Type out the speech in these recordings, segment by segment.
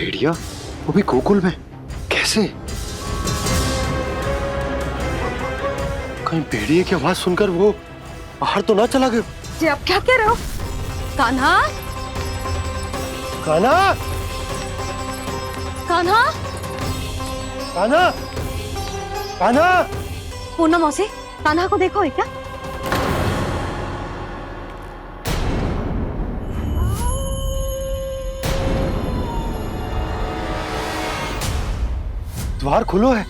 भेड़िया, वो भी गोकुल में, कैसे? कहीं भेड़िए की आवाज सुनकर वो बाहर तो ना चला गया? जी आप क्या कह रहे हो? कान्हा, कान्हा, कान्हा, कान्हा, कान्हा। पूनम मौसी, कान्हा को देखो है क्या? द्वार खुलो है।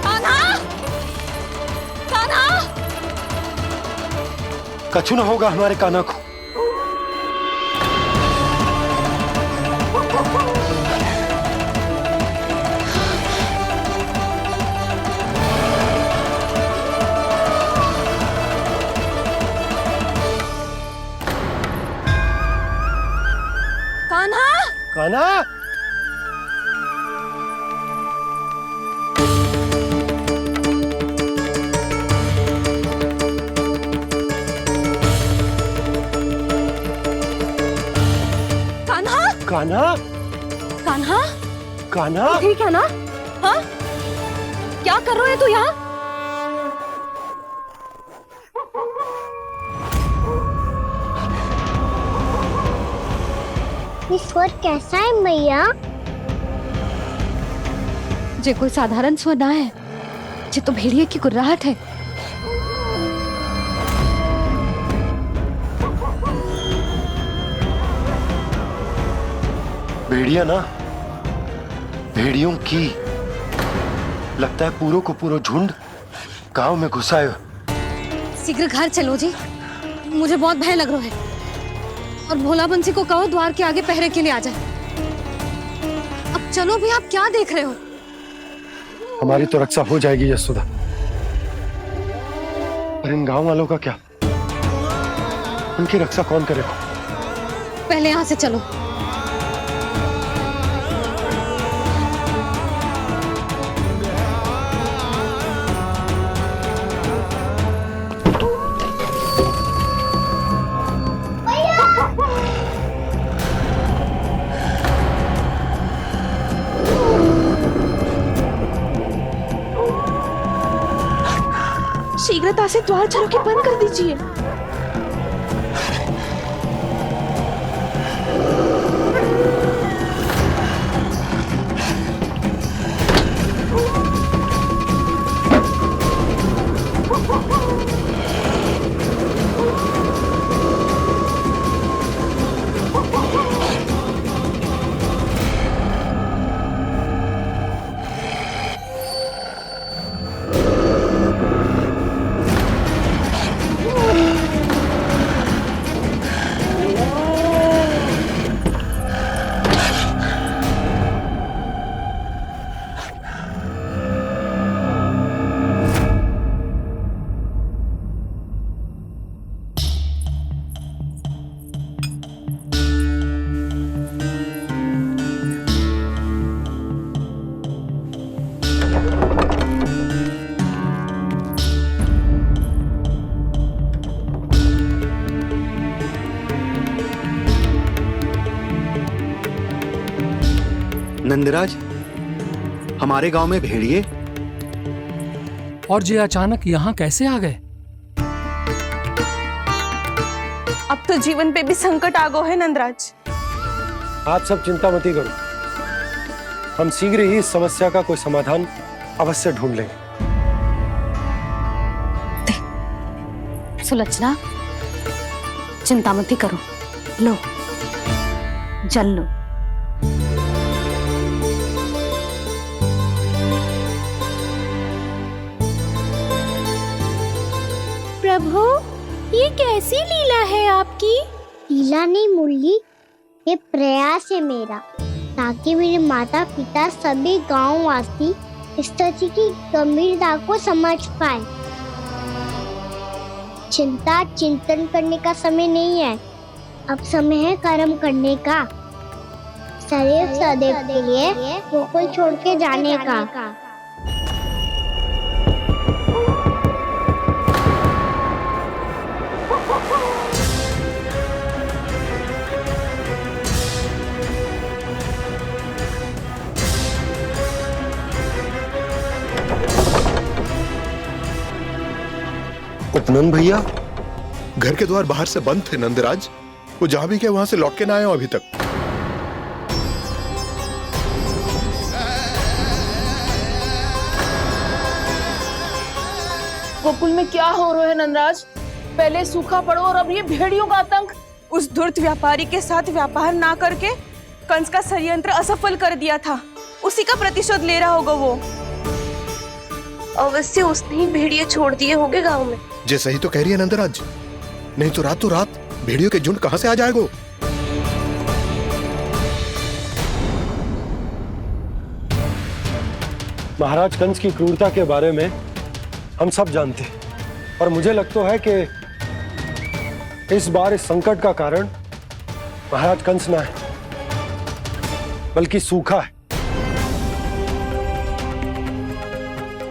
कान्हा, कान्हा, कछु ना होगा हमारे कान्हा को। कान्हा, कान्हा, कान्हा, कान्हा, कान्हा, कान्हा। ठीक है ना? हाँ, क्या कर रहे हो तू यहाँ? ये स्वर कैसा है मैया? जे कोई साधारण स्वर ना है, जे तो भेड़िए की गुर्राहट है। भेड़िया ना, भेड़ियों की, लगता है पूरो को पूरो झुंड गांव में घुसा है। शीघ्र घर चलो जी, मुझे बहुत भय लग रहा है। और भोला बंसी को कहो द्वार के आगे पहरे के लिए आ जाए। अब चलो भी, आप क्या देख रहे हो? हमारी तो रक्षा हो जाएगी यशोदा, पर इन गांव वालों का क्या? उनकी रक्षा कौन करेगा? पहले यहाँ से चलो। शीघ्रता से द्वार चारों के बंद कर दीजिए। नंदराज, हमारे गांव में भेड़िए और ये अचानक यहाँ कैसे आ गए? अब तो जीवन पे भी संकट आ गो है नंदराज। आप सब चिंता मत करो, हम शीघ्र ही इस समस्या का कोई समाधान अवश्य ढूंढ लेंगे। सुलक्षणा, चिंता मत करो, लो जल लो। प्रभु, ये कैसी लीला है आपकी? लीला नहीं मुरली, ये प्रयास है मेरा, ताकि मेरे माता पिता सभी गांव वासी इस स्थिति की गंभीरता को समझ पाए। चिंता चिंतन करने का समय नहीं है, अब समय है कर्म करने का, सदैव सदैव के लिए गोकुल छोड़ के जाने का। उपनंद भैया? घर के द्वार बाहर से बंद थे नंदराज। वो जहां भी गए वहां से लौट के ना आए हो अभी तक। गोकुल में क्या हो रहा है नंदराज? पहले सूखा पड़ो और अब ये भेड़ियों का आतंक। उस धूर्त व्यापारी के साथ व्यापार ना करके कंस का षड्यंत्र असफल कर दिया था। उसी का प्रतिशोध ले रहा होगा वो। अवश्य उसने ही भेड़िए छोड़ दिए होंगे गांव में। जैसा ही तो कह रही है नंदराज, नहीं तो रात भेड़ियों के झुंड कहां से आ जाएगा? महाराज कंस की क्रूरता के बारे में हम सब जानते हैं, और मुझे लगता है कि इस बार इस संकट का कारण महाराज कंस ना है, बल्कि सूखा है।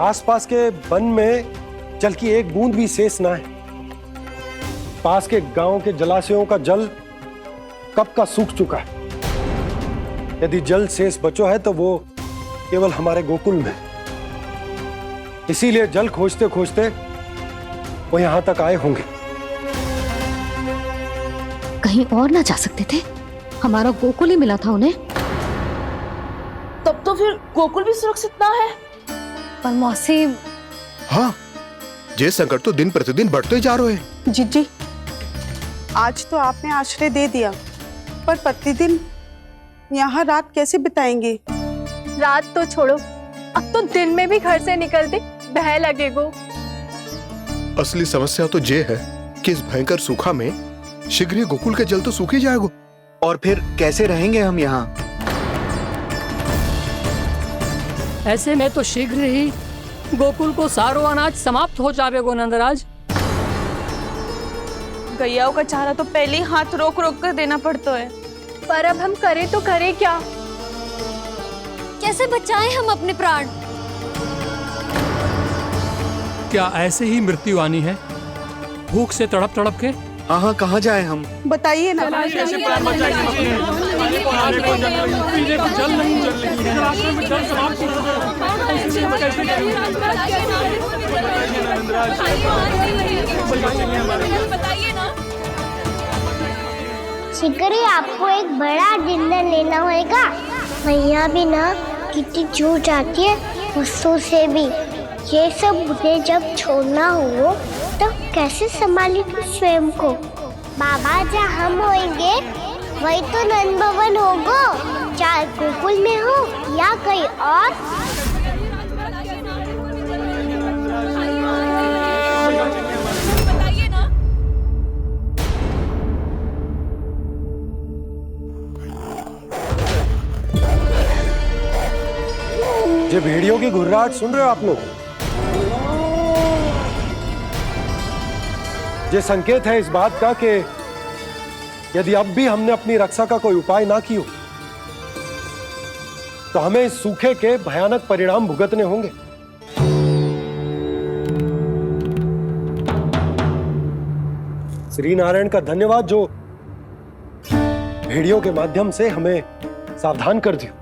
आसपास के वन में जल की एक बूंद भी शेष ना है। पास के गांव के जलाशयों का जल कब का सूख चुका है। यदि जल शेष बचो है तो वो केवल हमारे गोकुल में। इसीलिए जल खोजते खोजते वो यहां तक आए होंगे। कहीं और ना जा सकते थे? हमारा गोकुल ही मिला था उन्हें। तब तो फिर गोकुल भी सुरक्षित ना है। पर मौसी, हाँ, ये संकट तो दिन प्रतिदिन बढ़ते जा रहे हैं। जीजी, आज तो आपने आश्रय दे दिया, पर प्रतिदिन यहाँ रात कैसे बिताएंगे? रात तो छोड़ो, अब तो दिन में भी घर से निकलते भय लगेगो। असली समस्या तो ये है कि इस भयंकर सूखा में शीघ्र ही गोकुल के जल तो सूख ही जाएगा। और फिर कैसे रहेंगे हम यहाँ? ऐसे में तो शीघ्र ही गोकुल को सारो अनाज समाप्त हो जाएगा नंदराज। गैयाओं का चारा तो पहले ही हाथ रोक रोक कर देना पड़ता है। पर अब हम करें तो करें क्या? कैसे बचाएं हम अपने प्राण? क्या ऐसे ही मृत्यु आनी है, भूख से तड़प तड़प के? हाँ, कहाँ जाए हम? बताइए ना। शिकारी, आपको एक बड़ा डिनर लेना होगा। भैया भी ना कितनी झूठ आती है गुस्सों से भी। ये सब मुझे जब छोड़ना हो तो कैसे संभाली तू स्वयं को? बाबा जहाँ हम होंगे वही तो नंद भवन होगा, चाहे गोकुल में हो या कहीं और। ये भेड़ियों की घुर्राहट सुन रहे हो आप लोग? ये संकेत है इस बात का कि यदि अब भी हमने अपनी रक्षा का कोई उपाय ना किया तो हमें इस सूखे के भयानक परिणाम भुगतने होंगे। श्री नारायण का धन्यवाद जो भेड़ियों के माध्यम से हमें सावधान कर दिया।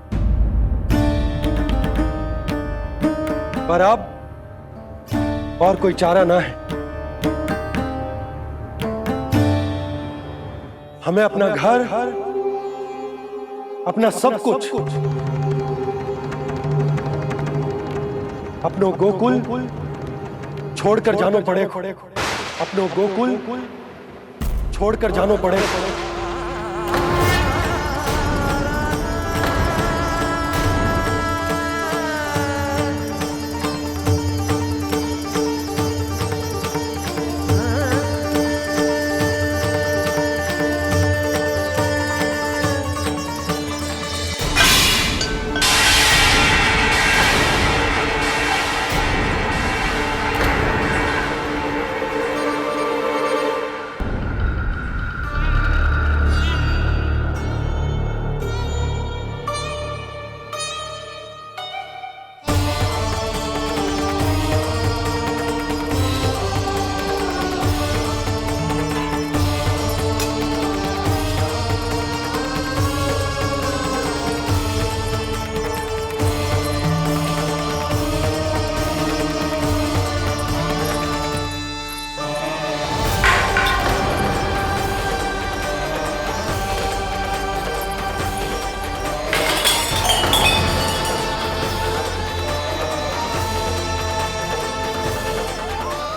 पर अब और कोई चारा ना है। हमें अपना घर, अपना सब कुछ, अपनो गोकुल छोड़कर जानो पड़े। अपनो गोकुल छोड़कर जानो पड़े।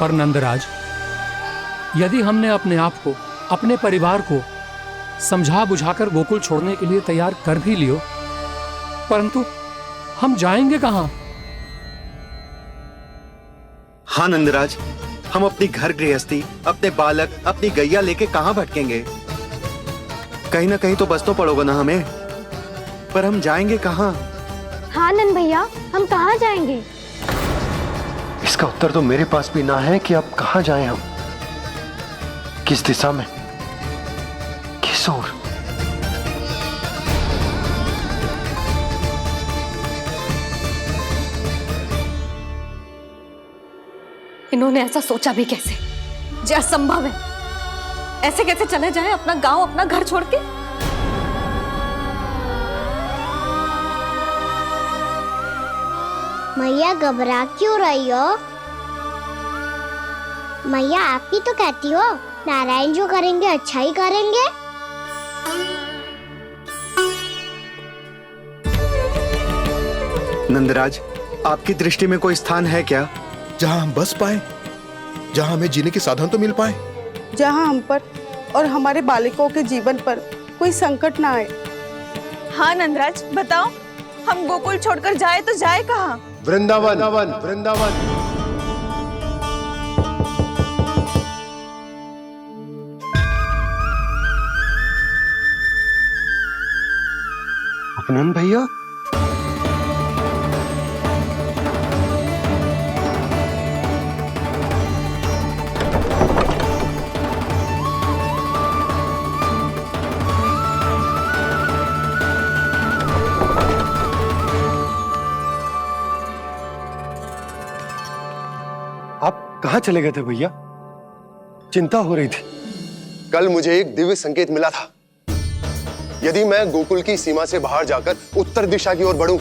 पर नंदराज, यदि हमने अपने आप को, अपने परिवार को समझा बुझाकर गोकुल छोड़ने के लिए तैयार कर भी लियो, परंतु हम जाएंगे कहां? हाँ नंदराज, हम अपनी घर गृहस्थी, अपने बालक, अपनी गैया लेके कहाँ भटकेंगे? कहीं ना कहीं तो बस तो पड़ोगा ना हमें, पर हम जाएंगे कहाँ? हाँ नंद भैया, हम कहाँ जाएंगे? इसका उत्तर तो मेरे पास भी ना है कि अब कहां जाएं हम, किस दिशा में, किस ओर। इन्होंने ऐसा सोचा भी कैसे? जो असंभव है। ऐसे कैसे चले जाएं अपना गांव, अपना घर छोड़ के? मैया घबरा क्यों रही हो? मैया आप ही तो कहती हो नारायण जो करेंगे अच्छा ही करेंगे। नंदराज, आपकी दृष्टि में कोई स्थान है क्या जहां हम बस पाए, जहां हमें जीने के साधन तो मिल पाए, जहाँ हम पर और हमारे बालकों के जीवन पर कोई संकट ना आए। हाँ नंदराज, बताओ, हम गोकुल छोड़कर जाए तो जाए कहाँ? वृंदावन, वृंदावन। अपनन भैया, आप कहां चले गए थे भैया? चिंता हो रही थी। कल मुझे एक दिव्य संकेत मिला था। यदि मैं गोकुल की सीमा से बाहर जाकर उत्तर दिशा की ओर बढ़ूं,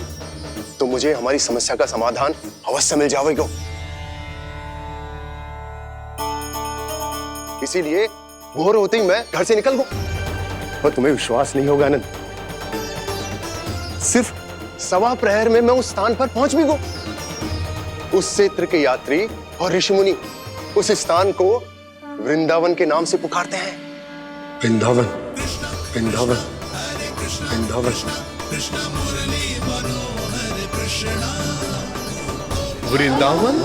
तो मुझे हमारी समस्या का समाधान अवश्य मिल जाएगा। इसीलिए भोर होते ही मैं घर से निकल गया। पर तुम्हें विश्वास नहीं होगा आनंद, सिर्फ सवा प्रहर में मैं उस स्थान पर पहुंच भी गया। उस क्षेत्र के यात्री और ऋषिमुनि उस स्थान को वृंदावन के नाम से पुकारते हैं। वृंदावन, वृंदावन, वृंदावन। वृंदावन।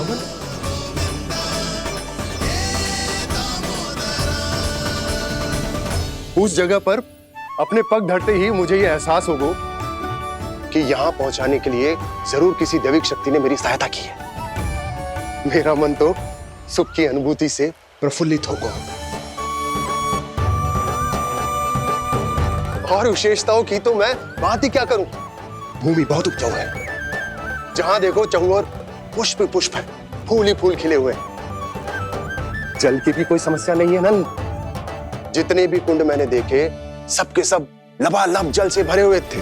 उस जगह पर अपने पग धरते ही मुझे यह एहसास होगा कि यहां पहुंचाने के लिए जरूर किसी दैविक शक्ति ने मेरी सहायता की है। मेरा मन तो सुख की अनुभूति से प्रफुल्लित होगा। और विशेषताओं की तो मैं बात ही क्या करूं। भूमि बहुत उपजाऊ है, जहां देखो चहुओर पुष्प पुष्प है, फूल ही फूल खिले हुए हैं। जल की भी कोई समस्या नहीं है नंद। जितने भी कुंड मैंने देखे, सबके सब लबालब जल से भरे हुए थे।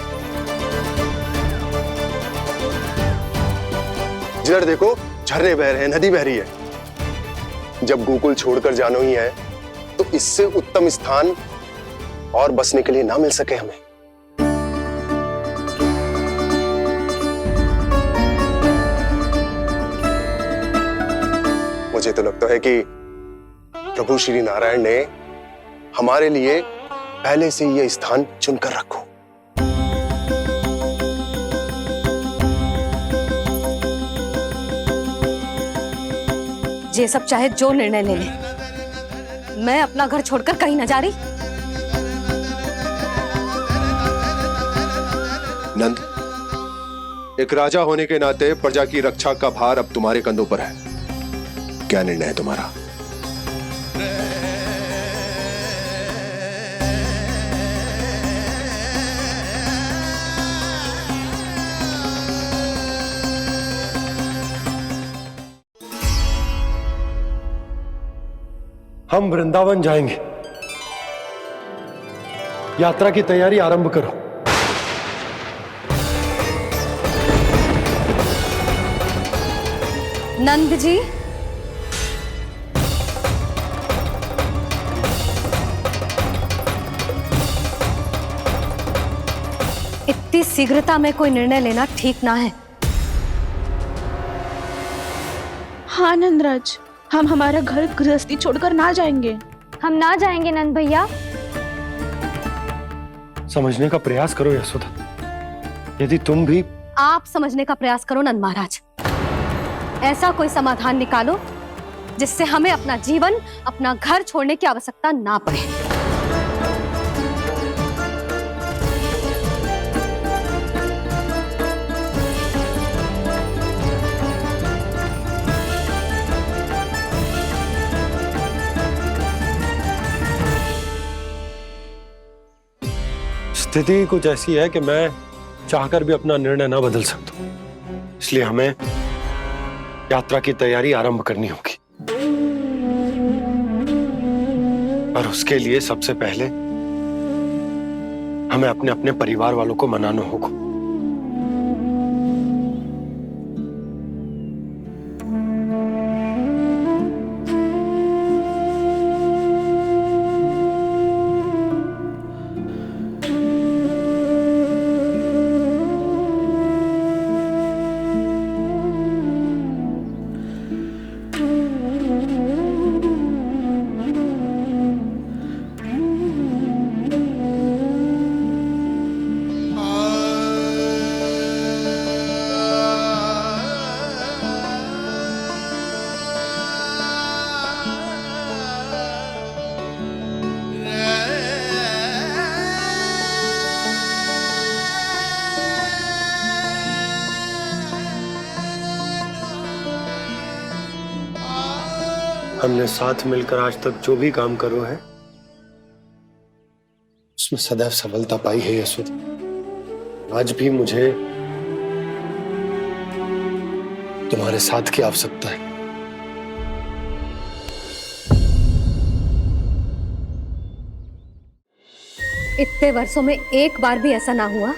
जिधर देखो झरने बह रहे हैं, नदी बह रही है। जब गोकुल छोड़कर जाना ही है, तो इससे उत्तम स्थान और बसने के लिए ना मिल सके हमें। मुझे तो लगता है कि प्रभु श्री नारायण ने हमारे लिए पहले से यह स्थान चुनकर रखो। ये सब चाहे जो निर्णय ले ले, मैं अपना घर छोड़कर कहीं न जा रही। नंद, एक राजा होने के नाते प्रजा की रक्षा का भार अब तुम्हारे कंधों पर है। क्या निर्णय है तुम्हारा? हम वृंदावन जाएंगे। यात्रा की तैयारी आरंभ करो। नंद जी, इतनी शीघ्रता में कोई निर्णय लेना ठीक ना है। हाँ नंदराज, हम हमारा घर गृहस्थी छोड़कर ना जाएंगे। हम ना जाएंगे नंद भैया। समझने का प्रयास करो यशोदा। यदि तुम भी आप समझने का प्रयास करो नंद महाराज। ऐसा कोई समाधान निकालो जिससे हमें अपना जीवन, अपना घर छोड़ने की आवश्यकता ना पड़े। स्थिति कुछ ऐसी है कि मैं चाहकर भी अपना निर्णय न बदल सकता, इसलिए हमें यात्रा की तैयारी आरंभ करनी होगी। और उसके लिए सबसे पहले हमें अपने अपने परिवार वालों को मनाना होगा। हमने साथ मिलकर आज तक जो भी काम करो है उसमें सदैव सफलता पाई है यशोदा। आज भी मुझे तुम्हारे साथ की आवश्यकता है। इतने वर्षों में एक बार भी ऐसा ना हुआ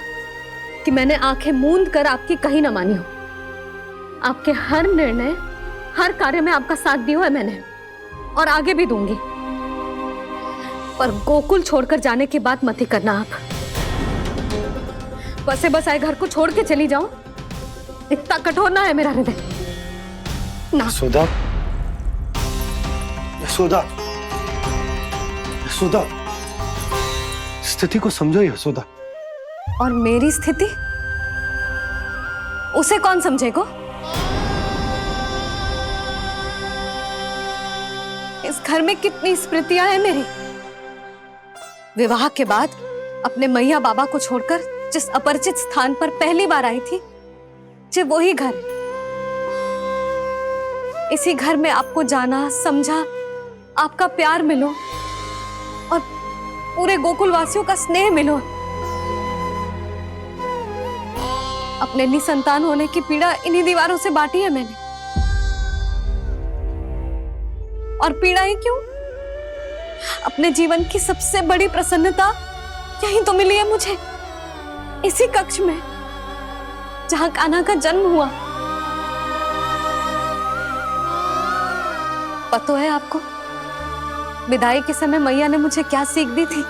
कि मैंने आंखें मूंद कर आपकी कहीं ना मानी हो। आपके हर निर्णय, हर कार्य में आपका साथ दिया है मैंने, और आगे भी दूंगी। पर गोकुल छोड़कर जाने की बात मत ही करना आप। बसे बस आए घर को छोड़ के चली जाऊं, इतना कठोर ना है मेरा हृदय ना। यशोदा, यशोदा, यशोदा, स्थिति को समझो यशोदा। और मेरी स्थिति उसे कौन समझेगा? इस घर में कितनी स्मृतियां हैं मेरी। विवाह के बाद अपने मैया बाबा को छोड़कर जिस अपरिचित स्थान पर पहली बार आई थी, जो वही घर। इसी घर में आपको जाना, समझा, आपका प्यार मिलो और पूरे गोकुल वासियों का स्नेह मिलो। अपने निसंतान होने की पीड़ा इन्हीं दीवारों से बांटी है मैंने। और पीड़ा ही क्यों? अपने जीवन की सबसे बड़ी प्रसन्नता यही तो मिली है मुझे, इसी कक्ष में जहां कान्हा का जन्म हुआ। पता है आपको विदाई के समय मैया ने मुझे क्या सीख दी थी?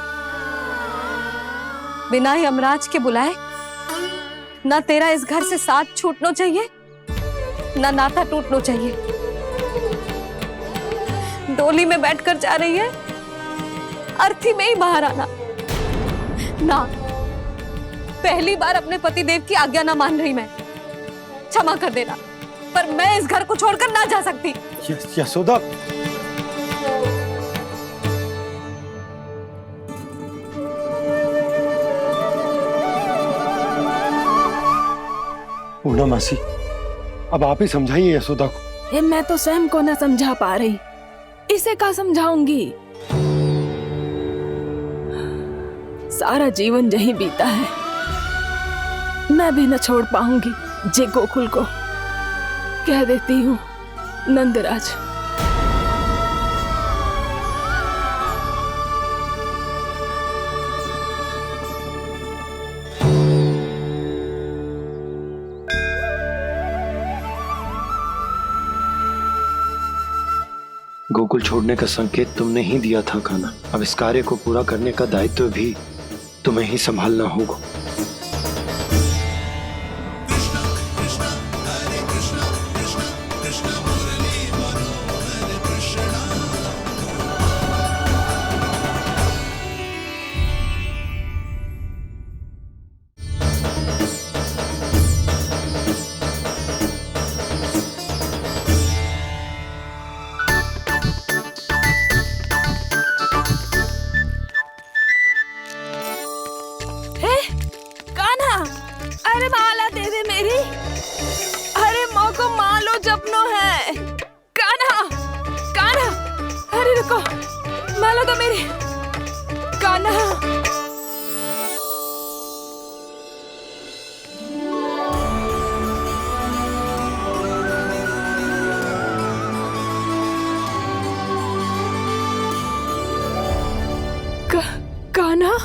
बिना यमराज के बुलाए ना तेरा इस घर से साथ छूटना चाहिए, ना नाता टूटना चाहिए। डोली में बैठकर जा रही है, अर्थी में ही बाहर आना ना। पहली बार अपने पतिदेव की आज्ञा ना मान रही मैं, क्षमा कर देना, पर मैं इस घर को छोड़कर ना जा सकती। यशोदा, पूर्णा मासी, अब आप ही समझाइए यशोदा को। ये मैं तो स्वयं को न समझा पा रही, इसे क्या समझाऊंगी? सारा जीवन यही बीता है, मैं भी न छोड़ पाऊंगी जे गोकुल को। कह देती हूँ नंदराज। गोकुल छोड़ने का संकेत तुमने ही दिया था कान्हा। अब इस कार्य को पूरा करने का दायित्व भी तुम्हें ही संभालना होगा। देखो, माला तो मेरी। कान्हा, कान्हा,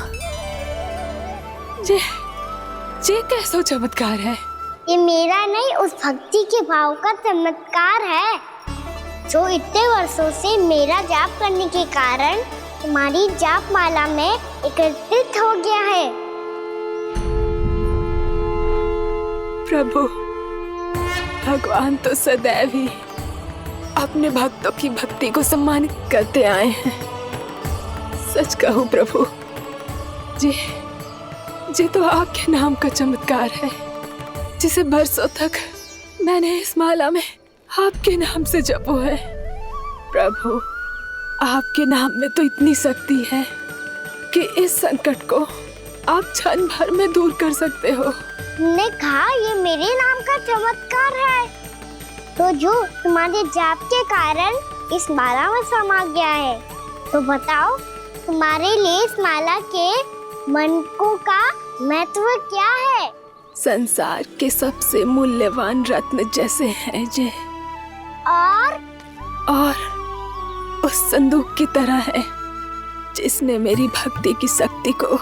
ये कैसा चमत्कार है? ये मेरा नहीं, उस भक्ति के भाव का चमत्कार है जो इतने वर्षों से मेरा जाप करने के कारण तुम्हारी जाप माला में एकत्रित हो गया है। प्रभु, भगवान तो सदैव ही अपने भक्तों की भक्ति को सम्मानित करते आए हैं। सच कहूं प्रभु, ये तो आपके नाम का चमत्कार है, जिसे बरसों तक मैंने इस माला में आपके नाम से जपो है। प्रभु, आपके नाम में तो इतनी शक्ति है कि इस संकट को आप क्षण भर में दूर कर सकते हो। तुमने कहा ये मेरे नाम का चमत्कार है, तो जो तुम्हारे जाप के कारण इस माला में समा गया है, तो बताओ तुम्हारे लिए इस माला के मनकों का महत्व क्या है? संसार के सबसे मूल्यवान रत्न जैसे हैं ये, और उस संदूक की तरह है जिसने मेरी भक्ति की शक्ति को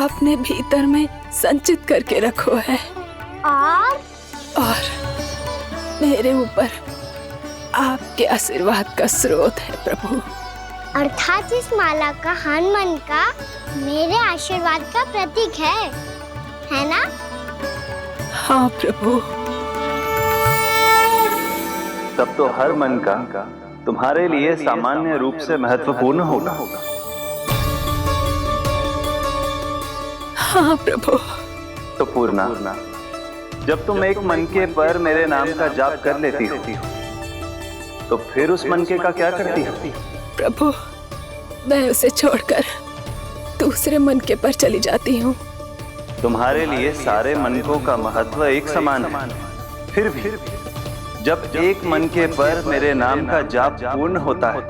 अपने भीतर में संचित करके रखो है, और मेरे ऊपर आपके आशीर्वाद का स्रोत है प्रभु। अर्थात इस माला का हनुमान का मेरे आशीर्वाद का प्रतीक है ना? हाँ प्रभु। तब तो हर मन का तुम्हारे लिए सामान्य रूप से महत्वपूर्ण होगा। हाँ प्रभु। तो पूर्णा, जब तुम एक मनके पर मेरे नाम का जाप कर लेती हो, तो फिर उस मनके का क्या करती हो? प्रभु, मैं उसे छोड़कर दूसरे मनके पर चली जाती हूँ। तुम्हारे लिए सारे मनकों का महत्व एक समान है। फिर भी जब एक मनके पर मेरे नाम का जाप पूर्ण होता है,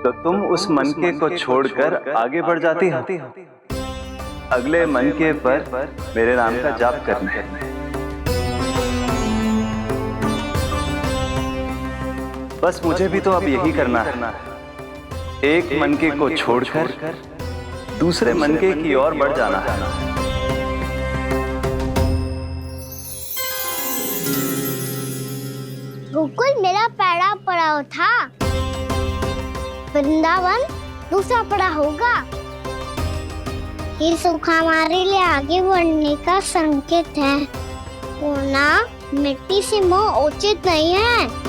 तो तुम उस मनके को छोड़कर आगे बढ़ जाती हो अगले मनके पर मेरे नाम का जाप करने। बस मुझे भी तो अब यही करना है, एक मनके को छोड़कर दूसरे मनके की ओर बढ़ जाना है। गोकुल मेरा पहला पड़ाव था, वृंदावन दूसरा पड़ाव होगा। ये सुख हमारे लिए आगे बढ़ने का संकेत है, वरना मिट्टी से मोह उचित नहीं है।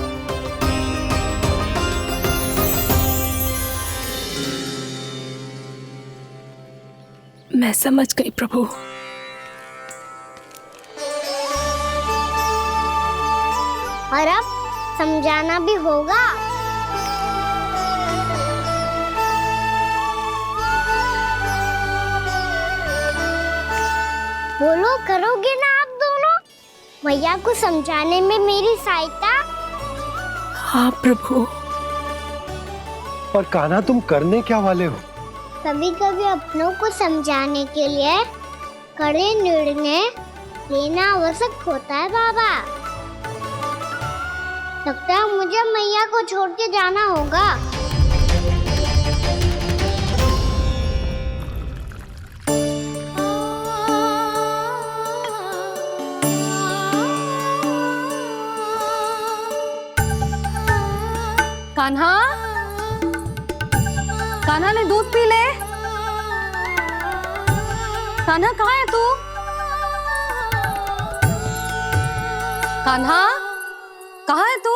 मैं समझ गई प्रभु। और अब समझाना भी होगा। बोलो, करोगे ना आप दोनों? मैया को समझाने में मेरी सहायता? हाँ प्रभु। पर कान्हा, तुम करने क्या वाले हो? कभी कभी अपनों को समझाने के लिए कड़े निर्णय लेना आवश्यक होता है बाबा। लगता है मुझे मैया को छोड़ के जाना होगा। कान्हा, कान्हा ने दूध पी ले। कान्हा कहाँ है तू? कान्हा, कहाँ है तू?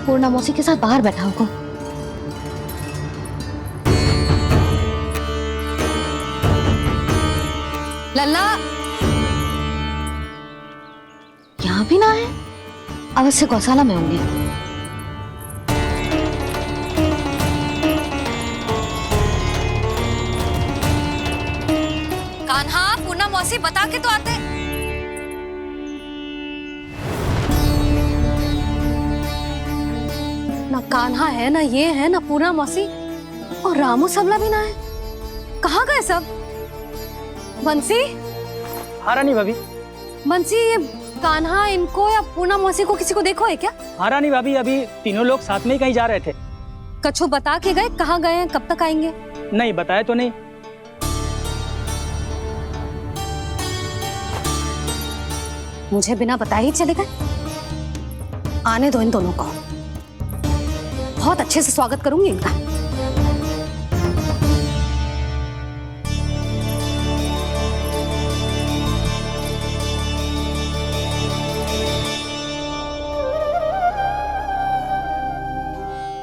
पूर्णा मौसी के साथ बाहर बैठा होगा। लल्ला, यहाँ भी ना है, अवश्य गौशाला में होंगे। मौसी बता के तो आते। ना कान्हा है, ना ये है, ना पूर्णा मौसी, और रामू सबला भी ना है। कहाँ गए सब? बंसी? हाँ रानी भाभी। बंसी, ये कान्हा इनको या पूर्णा मौसी को किसी को देखो है क्या? हाँ रानी भाभी, अभी तीनों लोग साथ में ही कहीं जा रहे थे। कछु बता के गए कहाँ गए हैं, कब तक आएंगे? नहीं बताया तो नहीं। मुझे बिना बताए ही चले गए? आने दो इन दोनों को, बहुत अच्छे से स्वागत करूंगी इनका।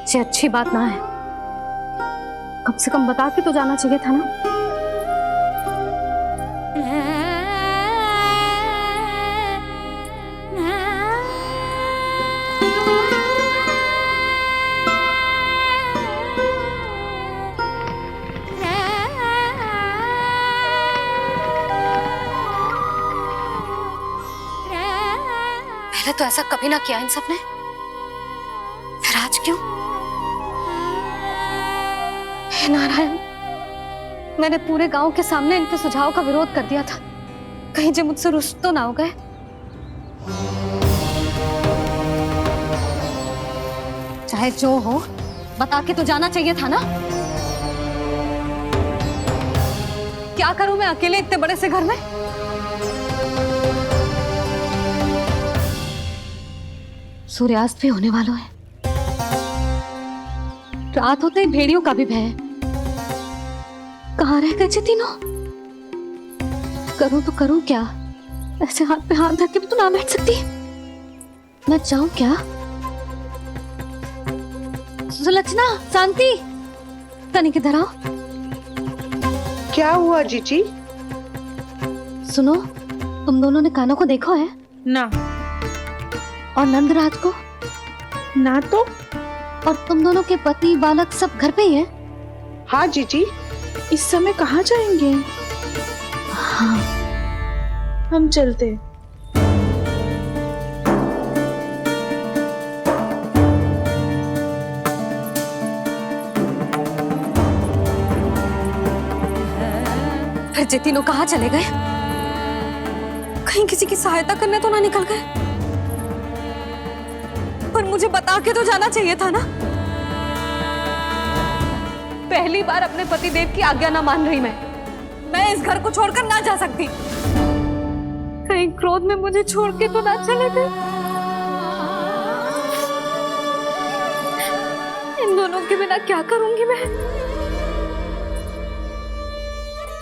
ये अच्छी बात ना है, कम से कम बता के तो जाना चाहिए था ना। पहले तो ऐसा कभी ना किया इन सब ने, फिर आज क्यों? हे नारायण, मैंने पूरे गांव के सामने इनके सुझाव का विरोध कर दिया था, कहीं जो मुझसे रुष्ट तो ना हो गए। चाहे जो हो, बता के तो जाना चाहिए था ना। क्या करूं मैं अकेले इतने बड़े से घर में? सूर्यास्त भी होने वाला है, रात होते ही भेड़ियों का भी भय है। कहाँ रह गए तीनों? करूं तो करूं क्या? ऐसे हाथ पे हाथ धर के भी तो ना बैठ सकती। मैं जाऊं क्या? सुलक्षणा, शांति, तनिक इधर आओ। क्या हुआ जीजी? सुनो, तुम दोनों ने कान्हा को देखा है? ना। और नंदराज को? ना तो। और तुम दोनों के पति बालक सब घर पे ही हैं? हाँ जीजी, इस समय कहाँ जाएंगे? हाँ, हम चलते। फिर ये तीनों कहाँ चले गए? कहीं किसी की सहायता करने तो ना निकल गए? पर मुझे बता के तो जाना चाहिए था ना। पहली बार अपने पतिदेव की आज्ञा ना मान रही मैं इस घर को छोड़कर ना जा सकती। कहीं क्रोध में मुझे छोड़ के तो ना चले गए। इन दोनों के बिना क्या करूंगी मैं?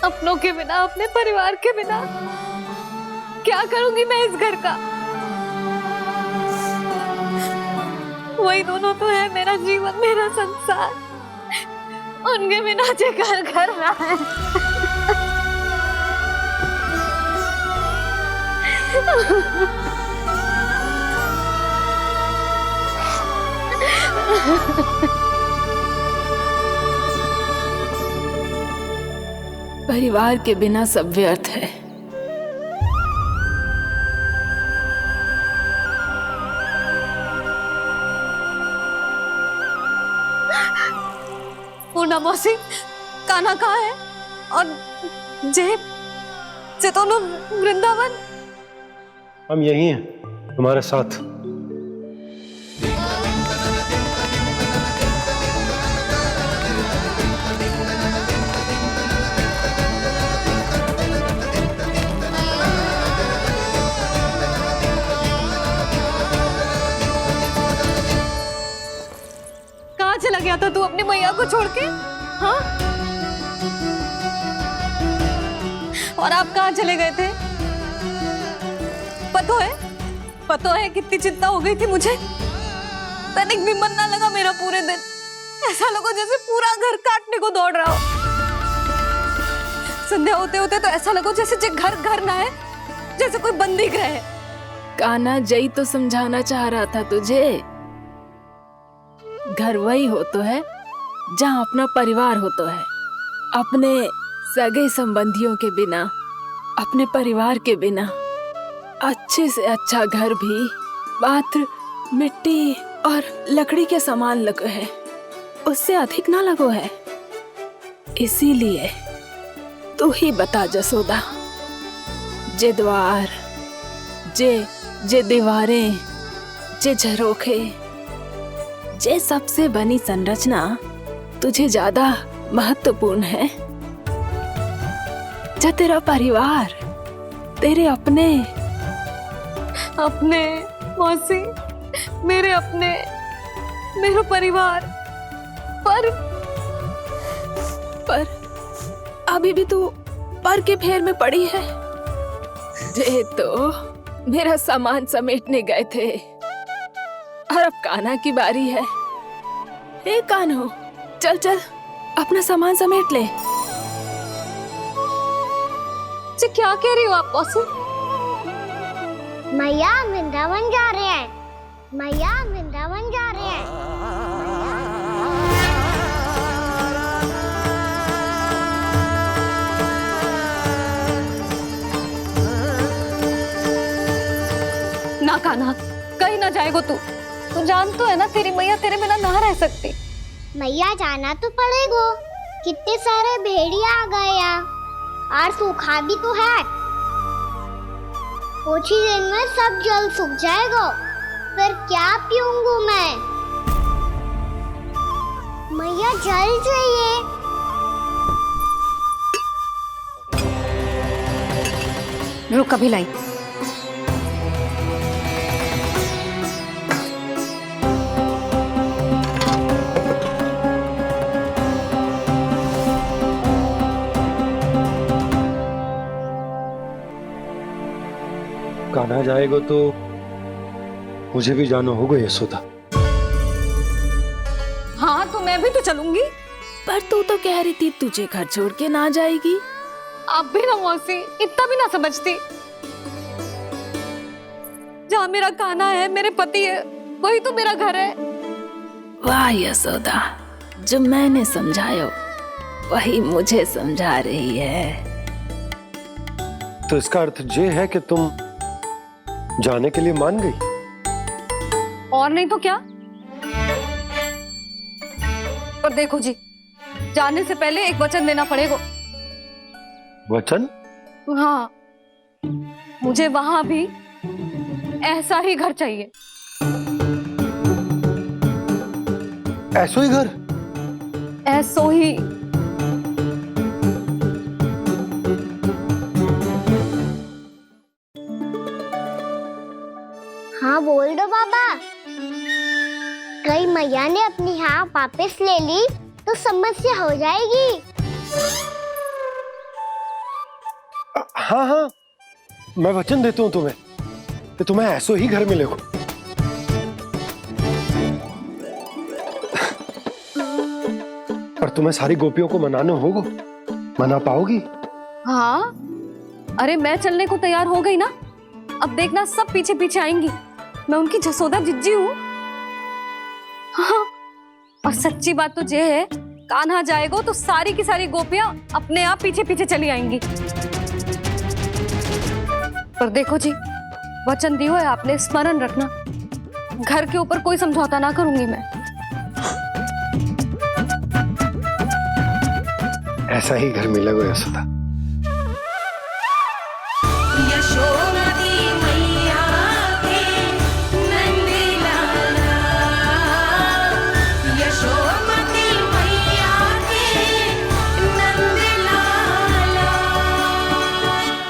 अपनों के बिना, अपने परिवार के बिना क्या करूंगी मैं इस घर का? वही दोनों तो है मेरा जीवन, मेरा संसार। उनके बिना जे घर घर रहा है। परिवार के बिना सब व्यर्थ है। पूर्णा मौसी, कान्हा कहाँ है? और जे दोनों वृंदावन? हम यही हैं, तुम्हारे साथ। कहाँ चला गया था तू अपनी मैया को छोड़ के? हाँ? और आप कहाँ चले गए थे? पता है कितनी चिंता हो गई थी मुझे। तनिक भी मन ना लगा मेरा पूरे दिन। ऐसा लगा जैसे पूरा घर काटने को दौड़ रहा हो। संध्या होते होते तो ऐसा लगा जैसे जे घर घर ना है, जैसे कोई बंदी गृह है। कान्हा जई तो समझाना चाह रहा था तुझे। घर वही हो तो है जहाँ अपना परिवार हो तो है। अपने सगे संबंधियों के बिना अपने परिवार के बिना अच्छे से अच्छा घर भी पात्र मिट्टी और लकड़ी के सामान लगो है, उससे अधिक ना लगो है। इसीलिए तू ही बता जसोदा, जे द्वार, जे दीवारें, जे झरोखे, जे सबसे बनी संरचना तुझे ज्यादा महत्वपूर्ण है? जा तेरा परिवार, तेरे अपने मौसी, मेरे अपने, मेरा परिवार, पर अभी भी तू पर के फेर में पड़ी है। जे तो मेरा सामान समेटने गए थे और अब कान्हा की बारी है। हे कान्हो, चल चल अपना सामान समेट ले। जी क्या कह रही हो आप मौसी? मैया वृंदावन जा रहे हैं, मैया वृंदावन जा रहे हैं। ना कान्हा, कहीं ना जाएगो तू जान तो है ना तेरी मैया तेरे बिना ना रह सकती। मैया जाना तो पड़ेगा, कितने सारे भेड़िया आ गए यहाँ, और सूखा भी तो है। कुछ ही दिन में सब जल सूख जाएगा, फिर क्या पीऊंगा मैं? मैया जल चाहिए। रुक अभी लाई। कान्हा जाएगा तो मुझे भी जाना होगा यशोदा। हाँ तो मैं भी तो चलूंगी। पर तू तो कह रही थी तुझे घर छोड़ के ना जाएगी। आप भी ना मौसी, इतना भी ना समझती। जहाँ मेरा कान्हा है, मेरे पति है, वही तो मेरा घर है। वाह यशोदा, जो मैंने समझाया वही मुझे समझा रही है। तो इसका अर्थ ये है कि तुम जाने के लिए मान गई? और नहीं तो क्या। पर देखो जी, जाने से पहले एक वचन देना पड़ेगा। वचन? हाँ, मुझे वहां भी ऐसा ही घर चाहिए। ऐसो ही घर? ऐसो ही। हाँ बोल दो बाबा। कहीं मैया ने अपनी हाँ वापस ले ली तो समस्या हो जाएगी। हाँ हाँ, मैं वचन देता हूँ तुम्हें कि तुम्हें ऐसो ही घर मिलेगा। पर तुम्हें सारी गोपियों को मनाना होगा। मना पाओगी? हाँ, अरे मैं चलने को तैयार हो गई ना। अब देखना सब पीछे पीछे आएंगी। मैं उनकी जसोदा जिज्जी हूँ। हाँ, और सच्ची बात तो ये है, कान्हा जाएगा तो सारी की सारी गोपियां अपने आप पीछे पीछे चली आएंगी। पर देखो जी, वचन दियो है आपने, स्मरण रखना। घर के ऊपर कोई समझौता ना करूंगी मैं। ऐसा ही घर मिलेगा यशोदा।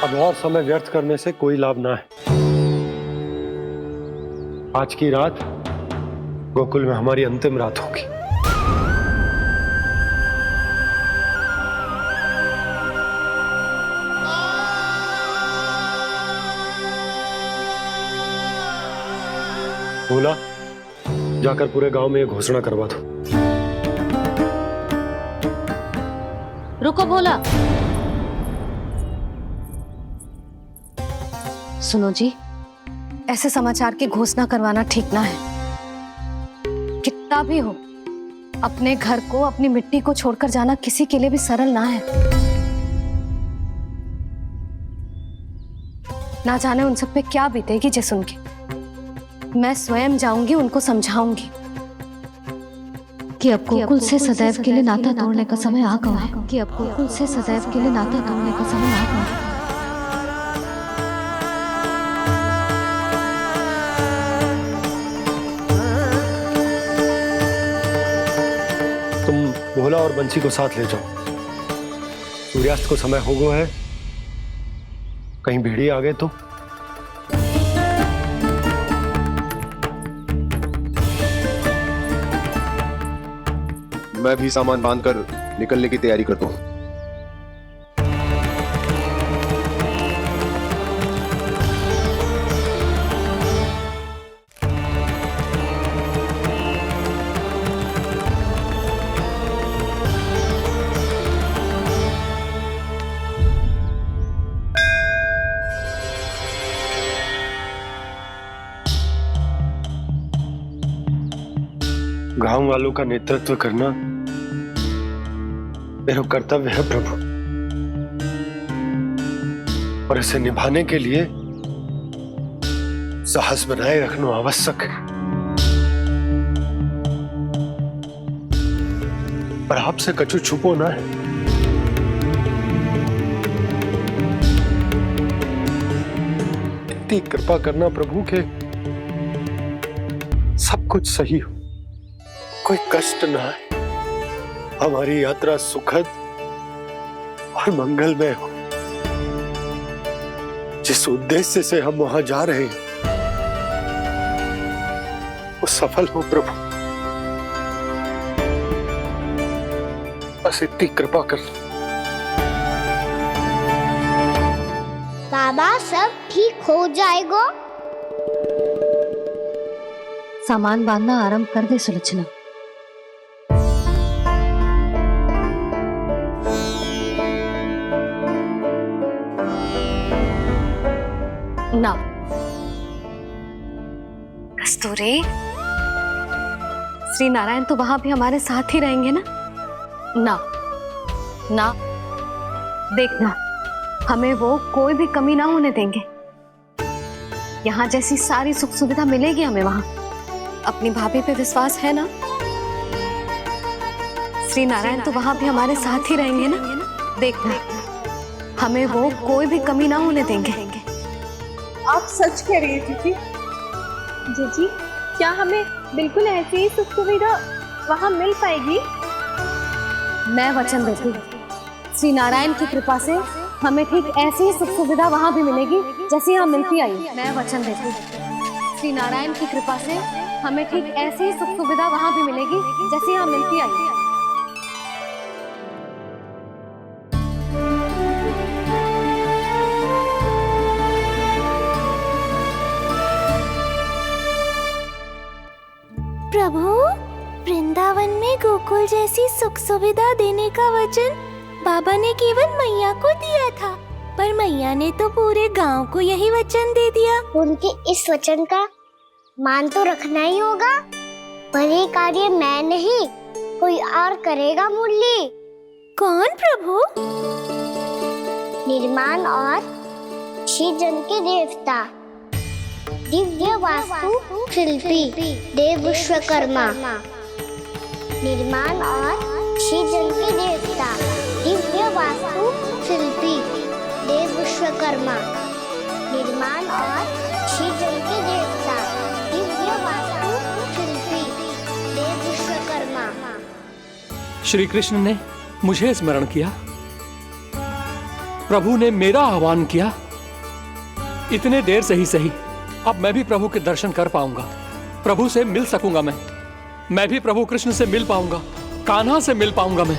अब और समय व्यर्थ करने से कोई लाभ ना है। आज की रात गोकुल में हमारी अंतिम रात होगी। बोला, जाकर पूरे गांव में ये घोषणा करवा दो। रुको भोला। सुनो जी, ऐसे समाचार की घोषणा करवाना ठीक ना है। कितना भी हो, अपने घर को, अपनी मिट्टी को छोड़कर जाना किसी के लिए भी सरल ना है। ना जाने उन सब पे क्या बीतेगी जे सुन के। मैं स्वयं जाऊंगी, उनको समझाऊंगी कि अब गोकुल से सदैव के लिए नाता तोड़ने का समय आ गया है, कि अब गोकुल से सदैव के लिए नाता तोड़ने का समय आ गया है। तुम भोला और बंसी को साथ ले जाओ। सूर्यास्त को समय हो गया है, कहीं भेड़िए आ गए तो। मैं भी सामान बांधकर निकलने की तैयारी करता हूँ। गांव वालों का नेतृत्व करना मेरा कर्तव्य है प्रभु, और इसे निभाने के लिए साहस बनाए रखना आवश्यक है। पर आपसे कछु छुपो ना है। इतनी कृपा करना प्रभु के सब कुछ सही हो, कोई कष्ट ना है, हमारी यात्रा सुखद और मंगलमय हो। जिस उद्देश्य से हम वहां जा रहे हैं वो सफल हो प्रभु, बस इतनी कृपा कर। बाबा सब ठीक हो जाएगा। सामान बांधना आरंभ कर दे सुलोचना। ना कस्तूरी, श्री नारायण तो वहां भी हमारे साथ ही रहेंगे ना? ना ना, देखना हमें वो कोई भी कमी ना होने देंगे। यहाँ जैसी सारी सुख सुविधा मिलेगी हमें वहां। अपनी भाभी पे विश्वास है ना? श्री नारायण तो वहां भी हमारे साथ ही रहेंगे ना? देखना हमें वो कोई भी कमी ना होने देंगे। आप सच कह रही है दीदी। जीजी, क्या हमें बिल्कुल ऐसी ही सुख सुविधा वहां मिल पाएगी? मैं वचन देती हूँ, श्री नारायण की कृपा से हमें ठीक ऐसी ही सुख सुविधा वहां भी मिलेगी जैसी यहाँ मिलती आई। मैं वचन देती हूँ, श्री नारायण की कृपा से हमें ठीक ऐसी ही सुख सुविधा वहां भी मिलेगी जैसी यहाँ मिलती आई। प्रभु, वृंदावन में गोकुल जैसी सुख सुविधा देने का वचन बाबा ने केवल मैया को दिया था, पर मैया ने तो पूरे गांव को यही वचन दे दिया। उनके इस वचन का मान तो रखना ही होगा, पर ये कार्य मैं नहीं कोई और करेगा मुरली। कौन प्रभु? निर्माण और सृजन के देवता, दिव्य वास्तु शिल्पी देव विश्वकर्मा। निर्माण और सृजन के देवता, दिव्य वास्तु शिल्पी देव विश्वकर्मा। निर्माण और सृजन के देवता, दिव्य वास्तु शिल्पी देव विश्वकर्मा। श्री कृष्ण ने मुझे स्मरण किया, प्रभु ने मेरा आह्वान किया। इतने देर से ही सही, अब मैं भी प्रभु के दर्शन कर पाऊंगा, प्रभु से मिल सकूंगा। मैं भी प्रभु कृष्ण से मिल पाऊंगा, कान्हा से मिल पाऊंगा मैं।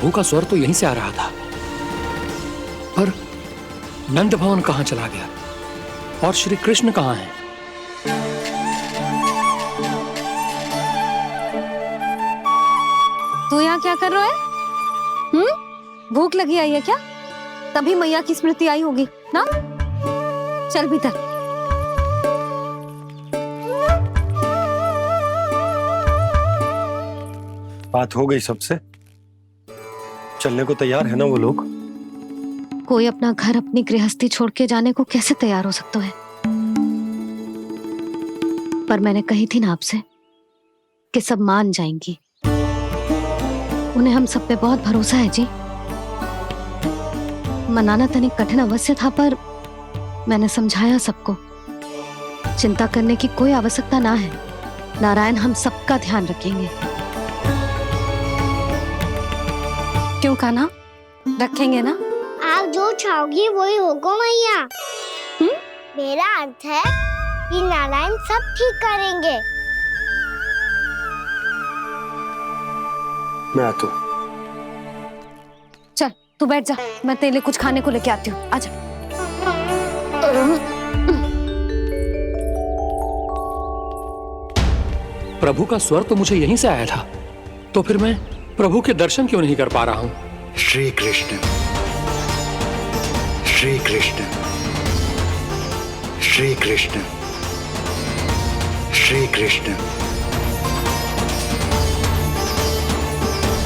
प्रभु का स्वर तो यहीं से आ रहा था, पर नंद भवन कहां चला गया और श्री कृष्ण कहां हैं? तू यहाँ क्या कर रहा है? भूख लगी आई है क्या? तभी मैया की स्मृति आई होगी ना? चल भीतर। बात हो गई सबसे? चलने को तैयार है ना वो लोग? कोई अपना घर अपनी गृहस्थी छोड़ के जाने को कैसे तैयार हो सकता है? पर मैंने कही थी ना आपसे कि सब मान जाएंगी। उन्हें हम सब पे बहुत भरोसा है जी। मनाना तनिक कठिन अवश्य था, पर मैंने समझाया सबको। चिंता करने की कोई आवश्यकता ना है। नारायण हम सबका ध्यान रखेंगे। क्यों कान्हा, रखेंगे ना? आप जो चाहोगी वही होगा मैया। मेरा अर्थ है कि नारायण सब ठीक करेंगे। मैं आता हूं। चल तू बैठ जा, मैं तेरे लिए कुछ खाने को लेके आती हूँ। आजा। प्रभु का स्वर तो मुझे यहीं से आया था, तो फिर मैं प्रभु के दर्शन क्यों नहीं कर पा रहा हूँ? श्री कृष्ण, श्री कृष्ण, श्री कृष्ण, श्री कृष्ण,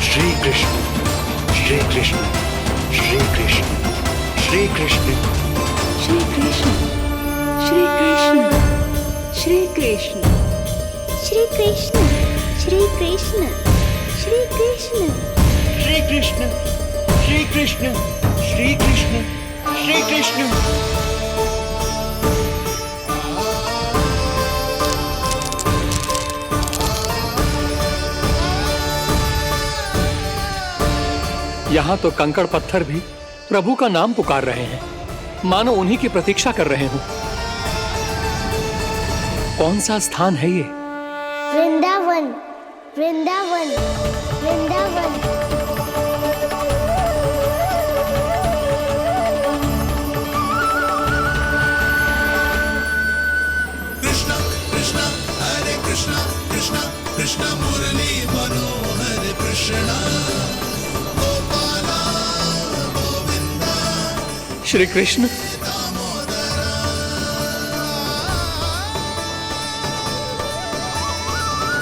श्री कृष्ण, श्री कृष्ण, श्री कृष्ण, श्री कृष्ण, श्री कृष्ण, श्री कृष्ण, श्री कृष्ण, श्री कृष्ण, श्री कृष्ण, श्री कृष्ण, श्री कृष्ण, श्री कृष्ण, श्री कृष्ण, श्री कृष्ण। यहाँ तो कंकड़ पत्थर भी प्रभु का नाम पुकार रहे हैं, मानो उन्हीं की प्रतीक्षा कर रहे हों। कौन सा स्थान है ये? वृंदावन, वृंदावन, वृंदावन। कृष्ण कृष्ण हरे कृष्ण, कृष्ण कृष्ण मुरली मनोहर कृष्ण। श्री कृष्ण,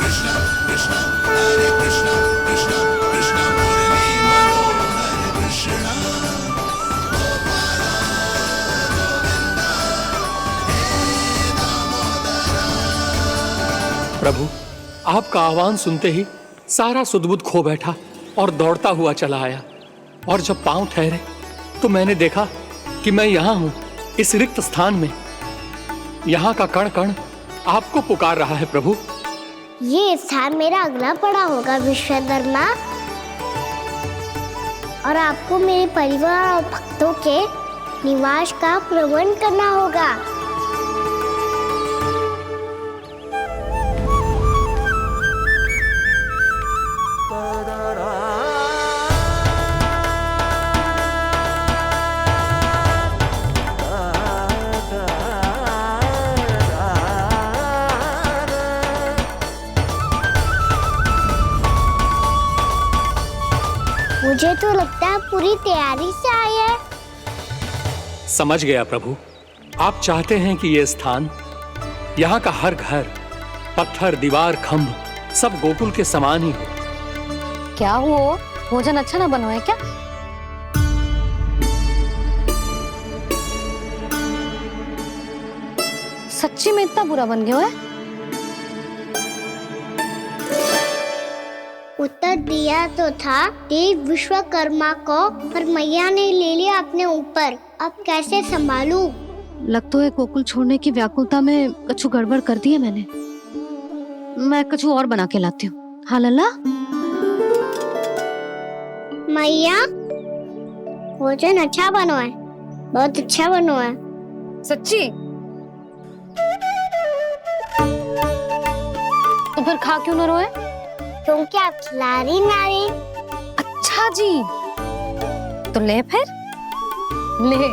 कृष्ण कृष्ण हरे कृष्ण, कृष्ण कृष्ण मुरली मनोहर कृष्ण। प्रभु आपका आह्वान सुनते ही सारा सुध-बुध खो बैठा और दौड़ता हुआ चला आया, और जब पांव ठहरे तो मैंने देखा कि मैं यहाँ हूँ, इस रिक्त स्थान में। यहाँ का कण कण आपको पुकार रहा है प्रभु। ये स्थान मेरा अगला पड़ा होगा विश्वकर्मा, और आपको मेरे परिवार और भक्तों के निवास का प्रबंध करना होगा। मुझे तो लगता है पूरी तैयारी से आए हैं। समझ गया प्रभु, आप चाहते हैं कि ये स्थान, यहाँ का हर घर, पत्थर, दीवार, खंभ सब गोकुल के समान ही हो। क्या हो, भोजन अच्छा ना बनो है क्या? सच्ची में इतना बुरा बन गया है? उत्तर दिया तो था देव विश्वकर्मा को, पर मैया ने ले लिया अपने ऊपर। अब कैसे संभालूं? लगता है गोकुल छोड़ने की व्याकुलता में कछु गड़बड़ कर दी है मैंने। मैं कछु और बना के लाती हूँ। हाँ लल्ला? मैया, भोजन अच्छा बनो है, बहुत अच्छा बनो है। सच्ची? तो फिर खा क्यों न रोए? क्योंकि आप खिला रही नारी। अच्छा, अच्छा जी, तो ले फिर ले।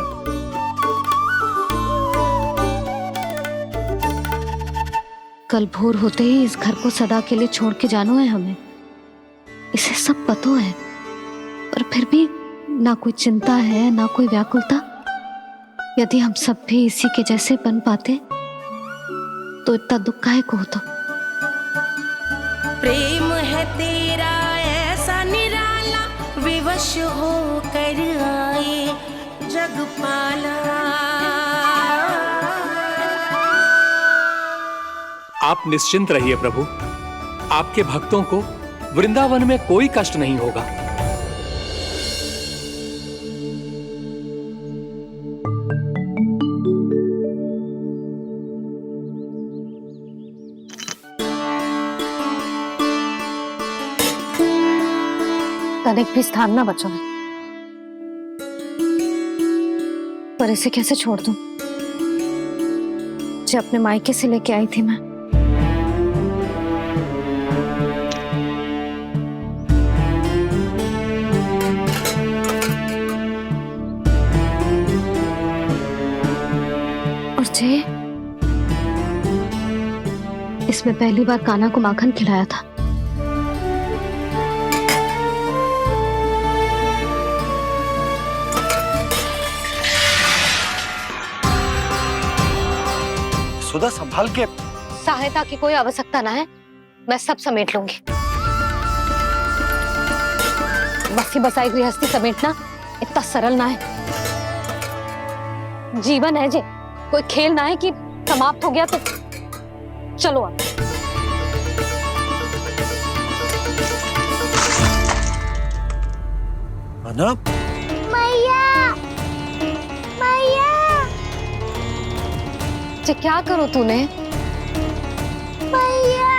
कल भोर होते ही इस घर को सदा के लिए छोड़ के जाना है हमें, इसे सब पता है, पर फिर भी ना कोई चिंता है ना कोई व्याकुलता। यदि हम सब भी इसी के जैसे बन पाते तो इतना दुख काहे को होता। प्रेम है तेरा ऐसा निराला, विवश हो कर आए जगपाला। आप निश्चिंत रहिए प्रभु, आपके भक्तों को वृंदावन में कोई कष्ट नहीं होगा। तनिक भी स्थान ना बचो है, पर इसे कैसे छोड़ दूं जो अपने मायके से लेके आई थी मैं। और जे इसमें पहली बार कान्हा को माखन खिलाया था। सुधा संभाल के। सहायता की कोई आवश्यकता ना है, मैं सब समेट लूंगी। बसी बसाई गृहस्थी समेटना इतना सरल ना है। जीवन है जे, कोई खेल ना है कि समाप्त हो गया तो चलो आप। अना? मैया, मैया। जे क्या करो तूने? मैया।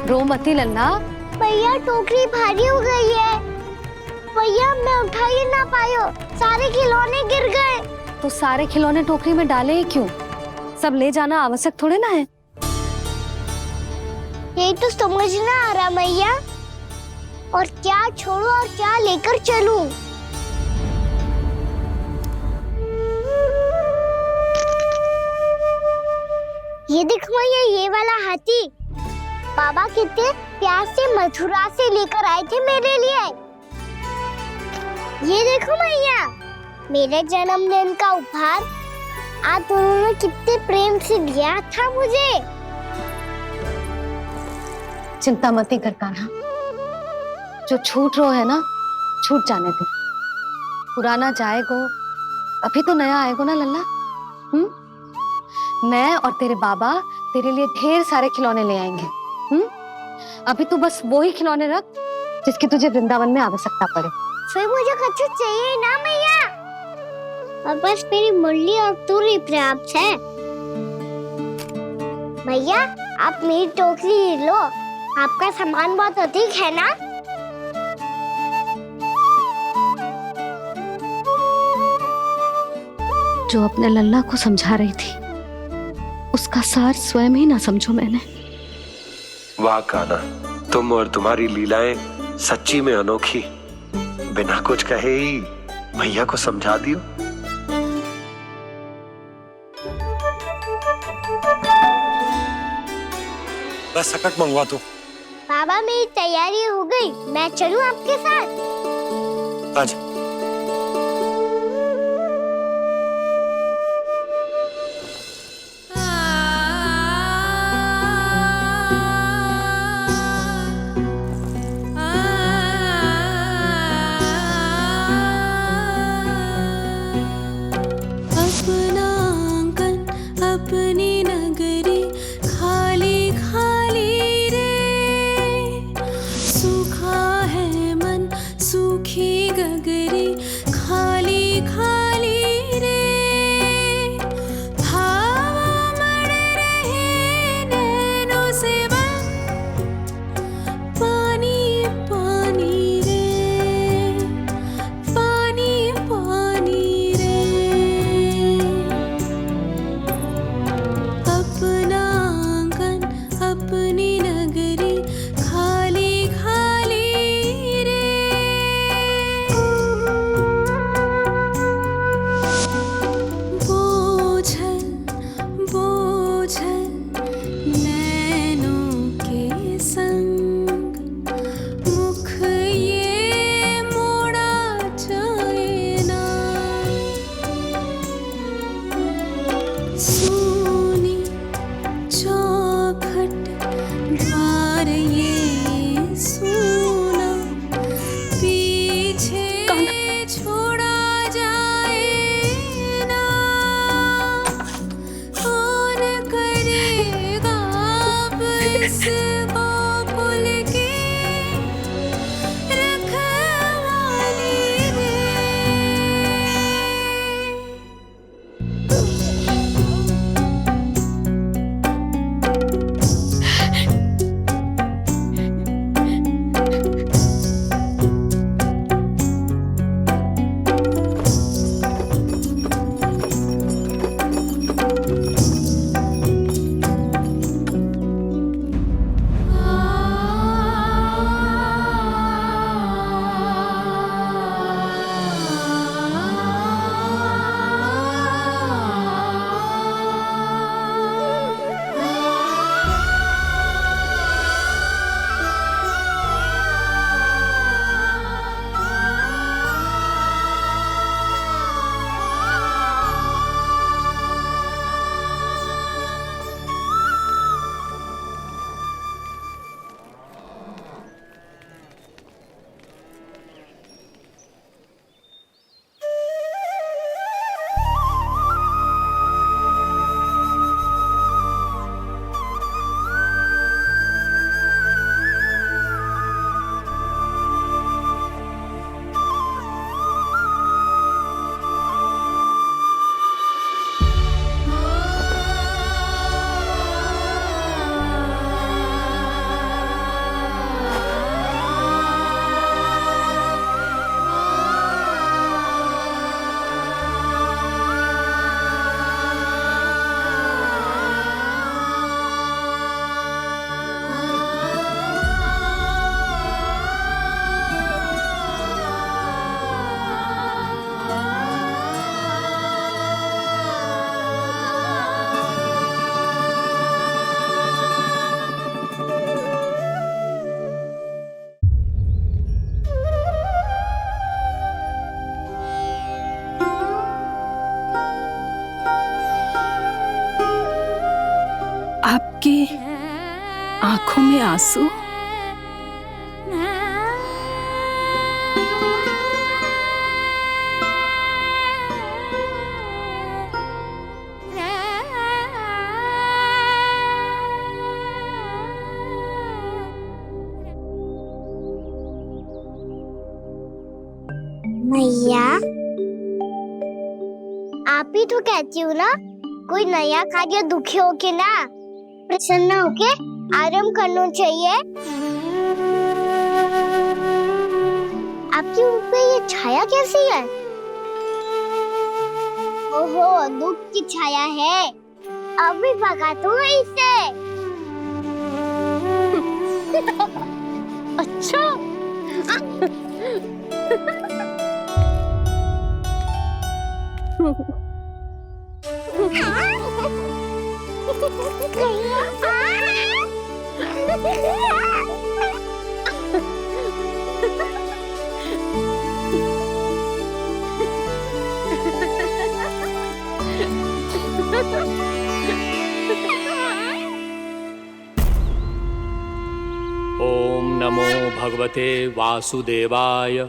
रो मती लल्ला। भैया टोकरी भारी हो गई है। भैया मैं उठा ही ना पायो, सारे खिलौने गिर गए। तो सारे खिलौने टोकरी में डाले ही क्यों? सब ले जाना आवश्यक थोड़े ना है। यही तो समझ ना आ रहा मैया, और क्या छोड़ू और क्या लेकर चलूं? ये देखो मैया, ये वाला हाथी बाबा कितने प्यार से मथुरा से लेकर आए थे मेरे लिए। ये देखो मैया, मेरे जन्मदिन का उपहार आप उन्होंने कितने प्रेम से दिया था मुझे। चिंता मत कर कान्हा, जो छूट रो है ना छूट जाने दे। पुराना जाएगो, अभी तो नया आएगो ना लल्ला। मैं और तेरे बाबा तेरे लिए ढेर सारे खिलौने ले आएंगे। अभी तू बस वो ही खिलौने रख जिसकी तुझे वृंदावन में आवश्यकता पड़े। फिर मुझे कुछ चाहिए ना मैया, और बस मेरी मुरली और तू ही पर्याप्त है। भैया आप मेरी टोकरी लो, आपका सामान बहुत अधिक है ना। जो अपने लल्ला को समझा रही थी उसका सार स्वयं ही ना समझो मैंने। वाह कान्हा, तुम और तुम्हारी लीलाएं सच्ची में अनोखी। बिना कुछ कहे ही भैया को समझा दियो। बस सकट मंगवा दो। बाबा मेरी तैयारी हो गई, मैं चलूं आपके साथ? आजा। अपनी नगरी खाली खाली रे, सूखा है मन सूखी गगरी। छोड़ा जाए ना, कौन करेगा अब इस गोकुल की रखवाली रे। आपके आंखों में आंसू? मैया, आप ही तो कहती हो ना, कोई नया कार्य दुखी होके ना प्रसन्न होके आराम करना चाहिए। आपके मुंह पे ये छाया कैसी है? ओहो, दुख की छाया है। अभी भगा दूं इसे। अच्छा। ओम नमो भगवते वासुदेवाय।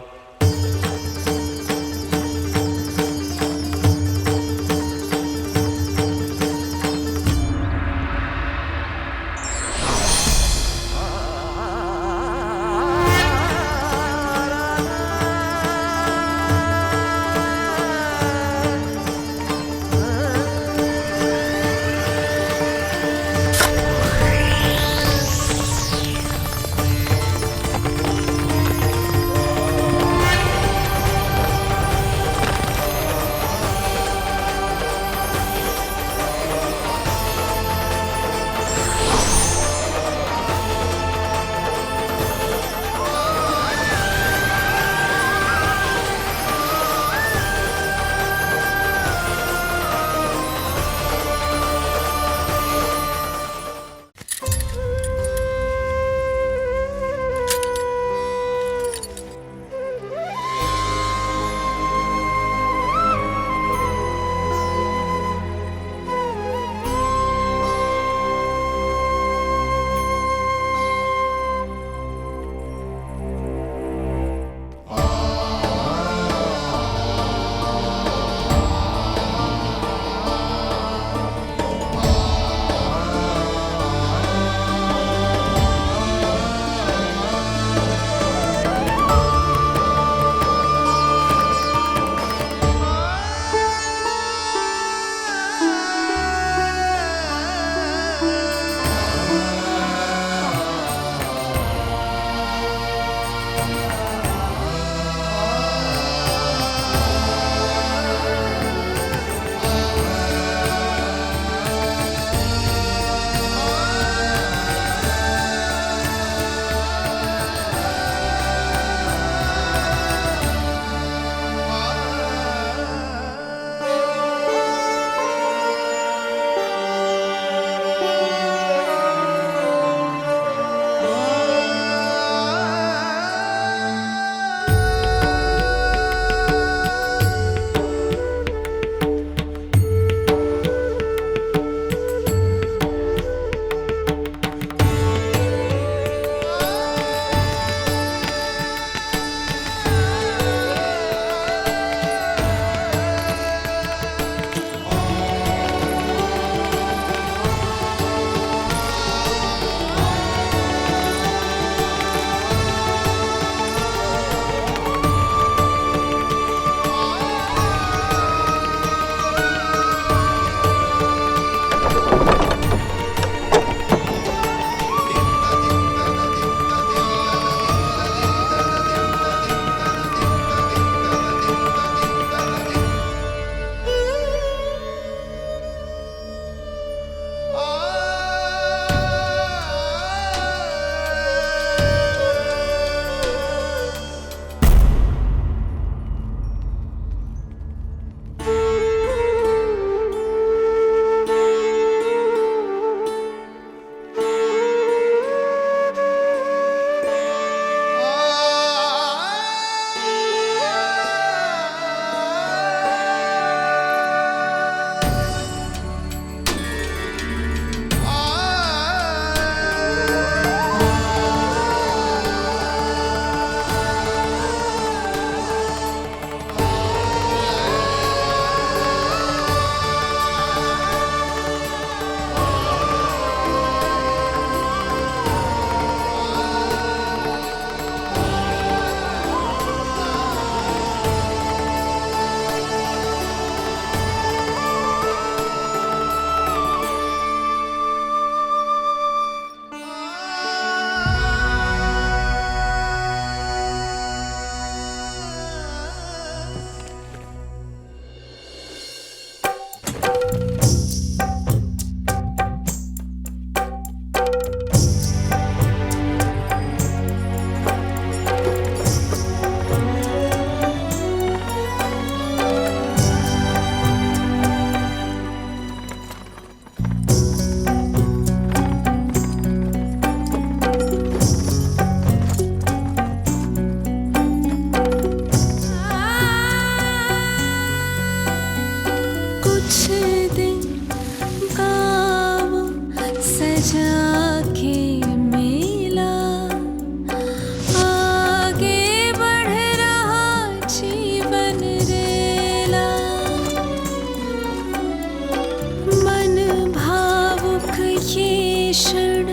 भीषण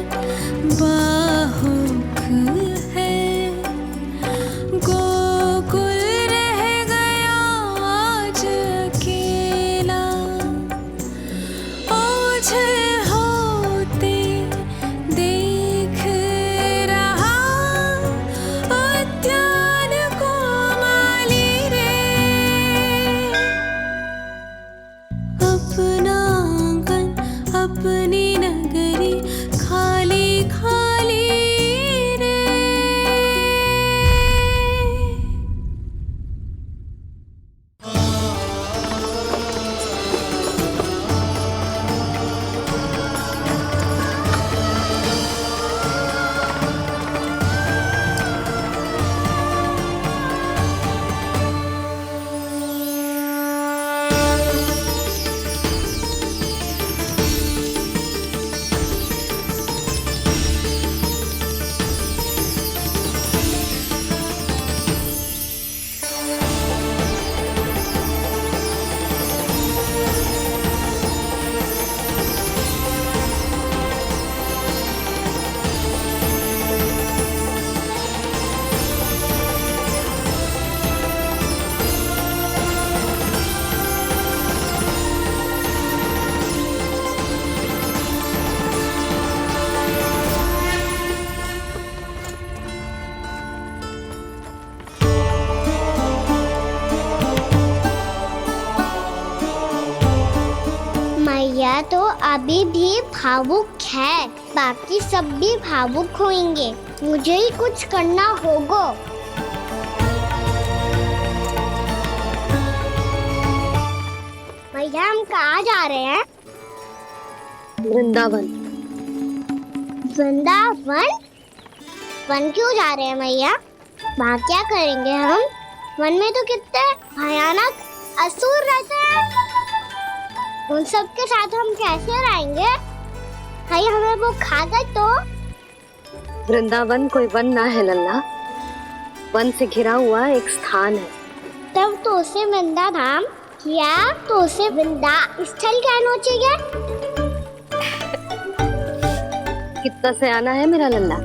बाहुक है, गोकुल रह गया आज अकेला, ओझल होते देख रहा उद्यान को माली रे। अपना आंगन अपनी नगरी खाली खाली रे। मैया तो अभी भी भावुक है, बाकी सब भी भावुक होंगे। मुझे ही कुछ करना होगा। भैया हम कहाँ जा रहे हैं? वृंदावन। वृंदावन? वन क्यों जा रहे हैं मैया? वहाँ क्या करेंगे हम? वन में तो कितने भयानक असुर रहते हैं। उन सब के साथ हम कैसे रहेंगे? कहीं हमें वो खा गए तो? वृंदावन कोई वन ना है लल्ला, वन से घिरा हुआ एक स्थान है। तब तो उसे वृंदा धाम या तो उसे वृंदा स्थल कहना चाहिए। कितना से आना है मेरा लल्ला।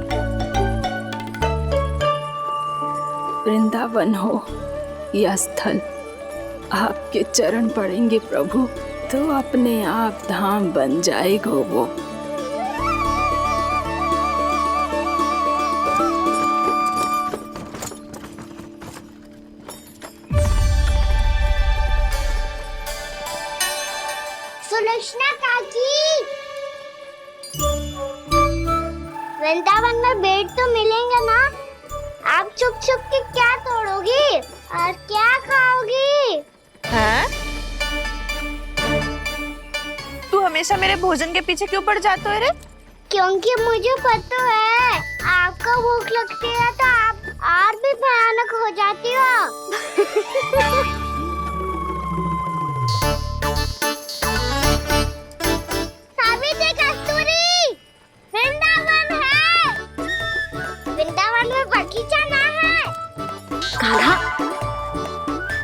वृंदावन हो या स्थल, आपके चरण पड़ेंगे प्रभु तो अपने आप धाम बन जाएगा वो। सुलक्षणा काकी, वृंदावन में बेड तो मिलेंगे ना? आप छुप छुप के क्या तोड़ोगी और क्या खाओगी? हैं? तू हमेशा मेरे भोजन के पीछे क्यों पड़ जाते हो रे? क्योंकि मुझे पता है आपको भूख लगती है तो आप और भी भयानक हो जाती हो। सावित्री कस्तूरी, वृंदावन है। वृंदावन में बगीचा ना है। कान्हा,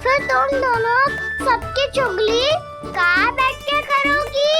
फिर तुम दोनों सबकी चुगली कहाँ बैठ के करोगी?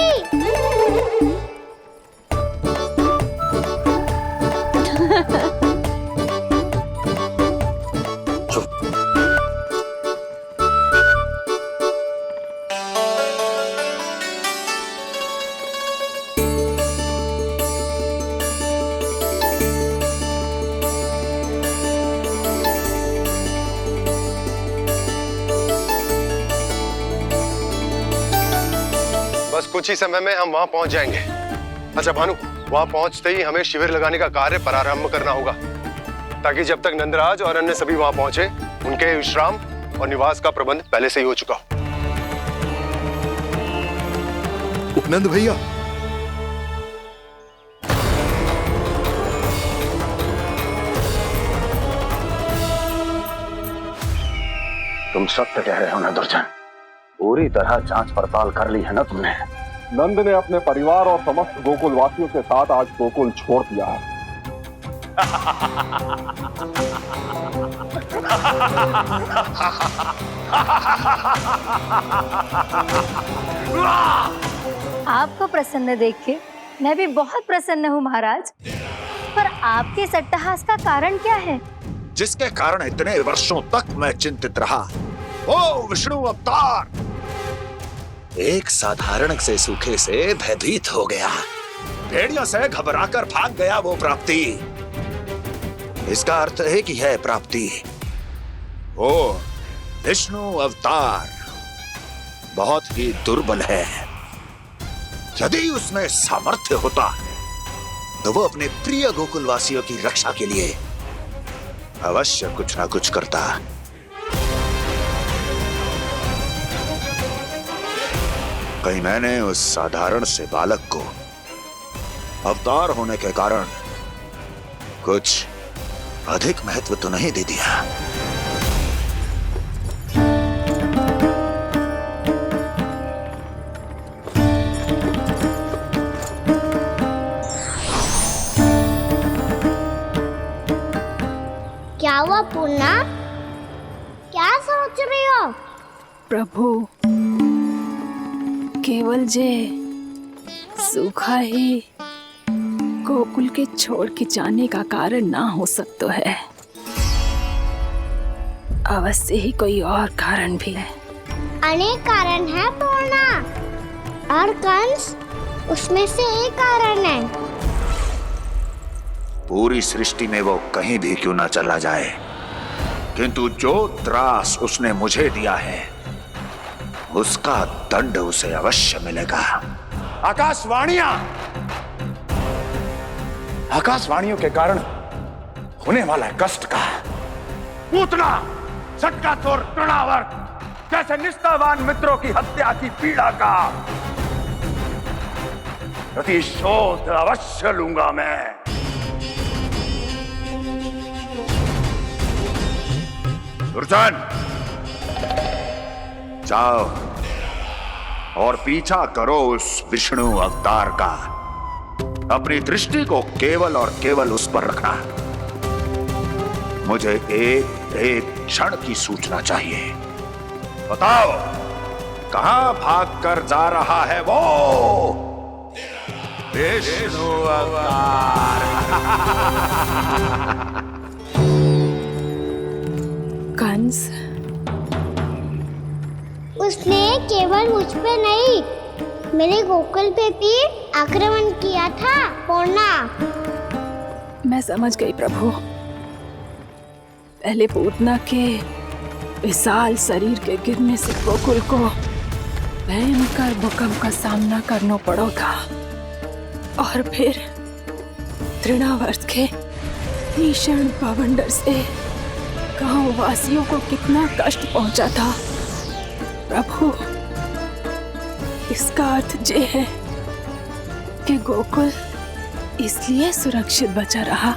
बस कुछ ही समय में हम वहां पहुंच जाएंगे। अच्छा भानु, वहां पहुंचते ही हमें शिविर लगाने का कार्य प्रारंभ करना होगा, ताकि जब तक नंदराज और अन्य सभी वहां पहुंचे उनके विश्राम और निवास का प्रबंध पहले से ही हो चुका हो। उपनंद भैया, तुम सत्य कह रहे हो ना दुर्जन, पूरी तरह जांच पड़ताल कर ली है ना तुमने? नंद ने अपने परिवार और समस्त गोकुल वासियों के साथ आज गोकुल छोड़ दिया है। आपको प्रसन्न देख के मैं भी बहुत प्रसन्न हूँ महाराज, पर आपके इस अट्टहास का कारण क्या है? जिसके कारण इतने वर्षों तक मैं चिंतित रहा, वो विष्णु अवतार एक साधारण से सूखे से भयभीत हो गया, भेड़ियों से घबराकर भाग गया। वो प्राप्ति, इसका अर्थ है कि है प्राप्ति, वो विष्णु अवतार बहुत ही दुर्बल है। यदि उसमें सामर्थ्य होता तो वो अपने प्रिय गोकुलवासियों की रक्षा के लिए अवश्य कुछ ना कुछ करता। कहीं मैंने उस साधारण से बालक को अवतार होने के कारण कुछ अधिक महत्व तो नहीं दे दिया। क्या हुआ पूर्णा? क्या सोच रही हो? प्रभु, केवल जे सूखा ही गोकुल के छोड़ के जाने का कारण ना हो सकता है, अवश्य ही कोई और कारण भी है। अनेक कारण है पूर्णा, और कंस उसमें से एक कारण है। पूरी सृष्टि में वो कहीं भी क्यों ना चला जाए, किंतु जो त्रास उसने मुझे दिया है उसका दंड उसे अवश्य मिलेगा। आकाशवाणियों के कारण होने वाला कष्ट का पूतना सटकासुर तृणावर्त जैसे निष्ठावान मित्रों की हत्या की पीड़ा का प्रतिशोध अवश्य लूंगा मैं। दुर्जन, जाओ और पीछा करो उस विष्णु अवतार का। अपनी दृष्टि को केवल और केवल उस पर रखना। मुझे एक एक क्षण की सूचना चाहिए। बताओ, कहां भागकर जा रहा है वो विष्णु अवतार? कंस, उसने केवल मुझ पे नहीं, मेरे गोकुल पे भी आक्रमण किया था पूर्णा। मैं समझ गई प्रभु। पहले पूतना के विशाल शरीर के गिरने से गोकुल को भयंकर भूकंप का सामना करना पड़ा था, और फिर तृणावर्त के भीषण पावंडर से गांव वासियों को कितना कष्ट पहुंचा था। प्रभु, इसका अर्थ ये है कि गोकुल इसलिए सुरक्षित बचा रहा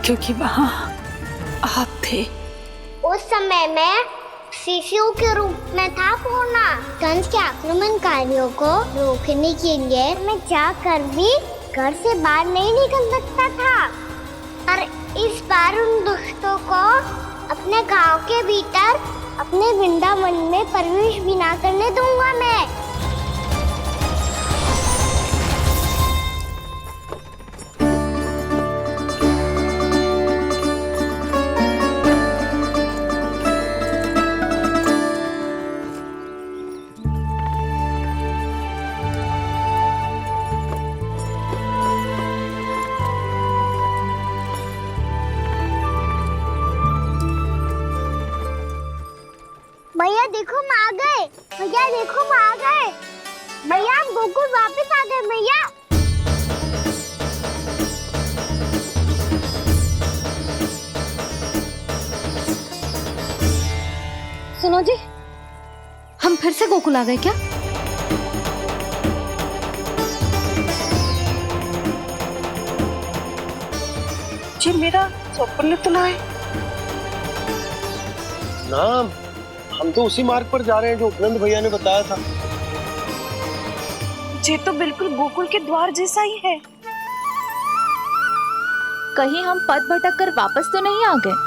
क्योंकि वहां आप थे। उस समय मैं शिशु के रूप में था पूर्णा। कंस के आक्रमणकारियों को रोकने के लिए मैं जाकर भी घर से बाहर नहीं निकल सकता था, और इस बार उन दुष्टों को अपने गांव के भीतर अपने वृंदावन में प्रवेश भी ना करने दूंगा मैं। भैया देखो हम आ गए, भैया देखो हम आ गए, भैया हम गोकुल वापस आ गए भैया। सुनो जी, हम फिर से गोकुल आ गए क्या? जी मेरा स्वप्न तो ना है। ना, हम तो उसी मार्ग पर जा रहे हैं जो उपनंद भैया ने बताया था। ये तो बिल्कुल गोकुल के द्वार जैसा ही है। कहीं हम पथ भटक कर वापस तो नहीं आ गए?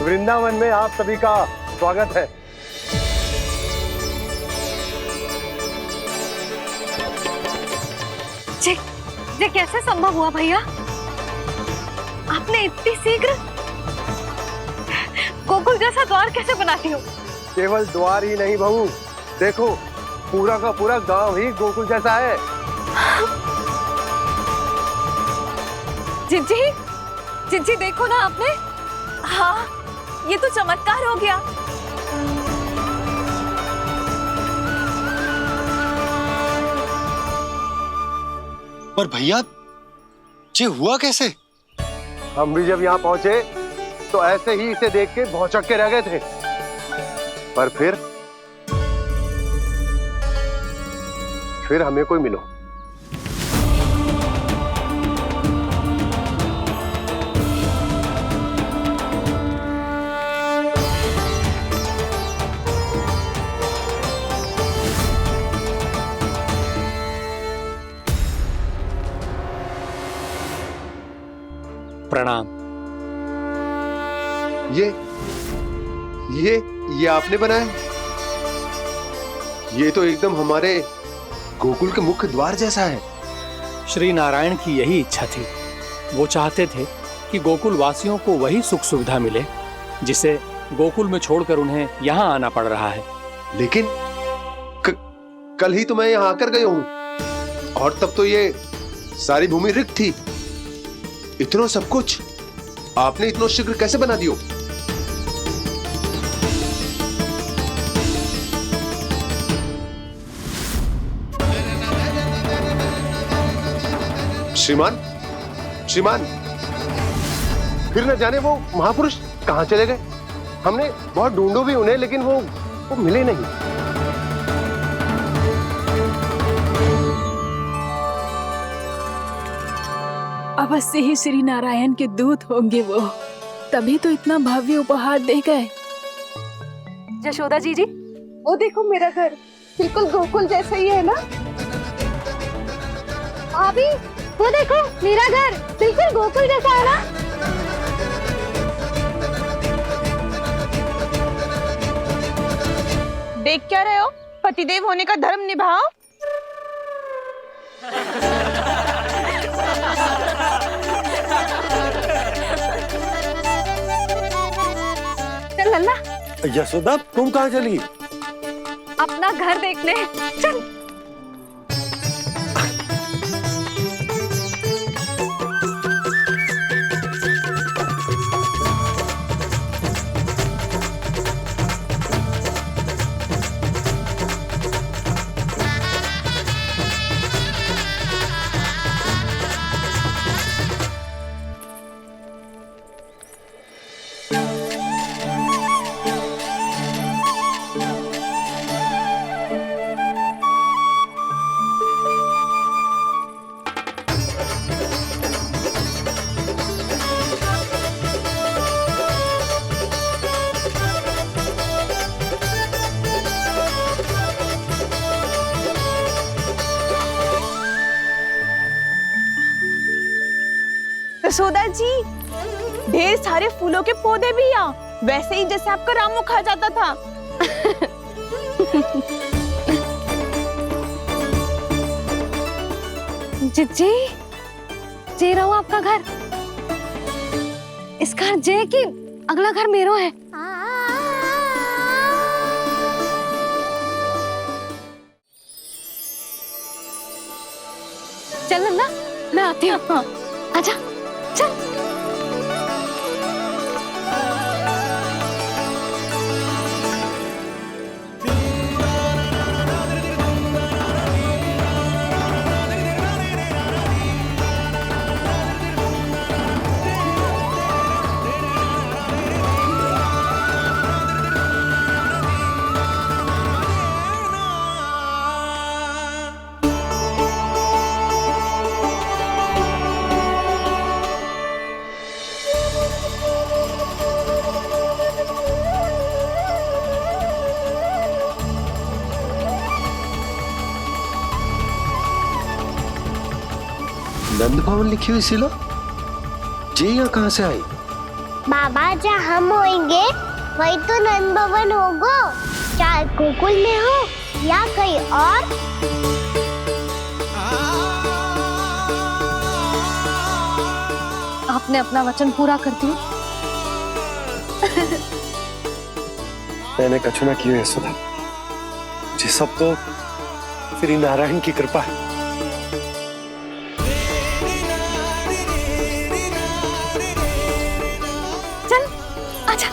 वृंदावन में आप सभी का स्वागत है। ये कैसे संभव हुआ भैया? आपने इतनी शीघ्र गोकुल जैसा द्वार कैसे बनाती हो? केवल द्वार ही नहीं बहू, देखो पूरा का पूरा गांव ही गोकुल जैसा है। जिज्जी, जिज्जी देखो ना आपने। हाँ, ये तो चमत्कार हो गया। पर भैया ये हुआ कैसे? हम भी जब यहाँ पहुंचे तो ऐसे ही इसे देख के भौचक के रह गए थे, पर फिर हमें कोई मिलो। प्रणाम। ये आपने बनाया? ये तो एकदम हमारे गोकुल के मुख्य द्वार जैसा है। श्री नारायण की यही इच्छा थी। वो चाहते थे कि गोकुल वासियों को वही सुख सुविधा मिले जिसे गोकुल में छोड़कर उन्हें यहाँ आना पड़ रहा है। लेकिन कल ही तो मैं यहाँ आकर गया हूँ और तब तो ये सारी भूमि रिक्त थी। इतना सब कुछ आपने इतना शीघ्र कैसे बना दियो? श्रीमान, फिर न जाने वो महापुरुष कहां चले गए। हमने बहुत ढूंढो भी उन्हें, लेकिन वो मिले नहीं। अवश्य ही श्री नारायण के दूत होंगे वो, तभी तो इतना भव्य उपहार दे गए। यशोदा जी, वो देखो मेरा घर बिल्कुल गोकुल जैसा ही है ना। भाभी वो देखो मेरा घर बिल्कुल गोकुल जैसा है ना। देख क्या रहे हो? पतिदेव होने का धर्म निभाओ। चल लल्ला, यशोदा तुम कहाँ चली? अपना घर देखने चल। यशोदा जी, ढेर सारे फूलों के पौधे भी यहाँ, वैसे ही जैसे आपका रामू खा जाता था। जिज्जी, जे रहो आपका घर। इसका जे कि अगला घर मेरो है। चल नन्ना, मैं आती हूँ। हाँ, आजा, चल। नंद भवन लिखी हुई शिला, ये यहाँ कहाँ से आई? बाबा जहाँ हम होंगे वही तो नंद भवन होगा, चाहे गोकुल में हो या कहीं और। आपने अपना वचन पूरा कर दिया। मैंने कछु ना किया है सुधा, ये सब तो श्री नारायण की कृपा है। चल आजा।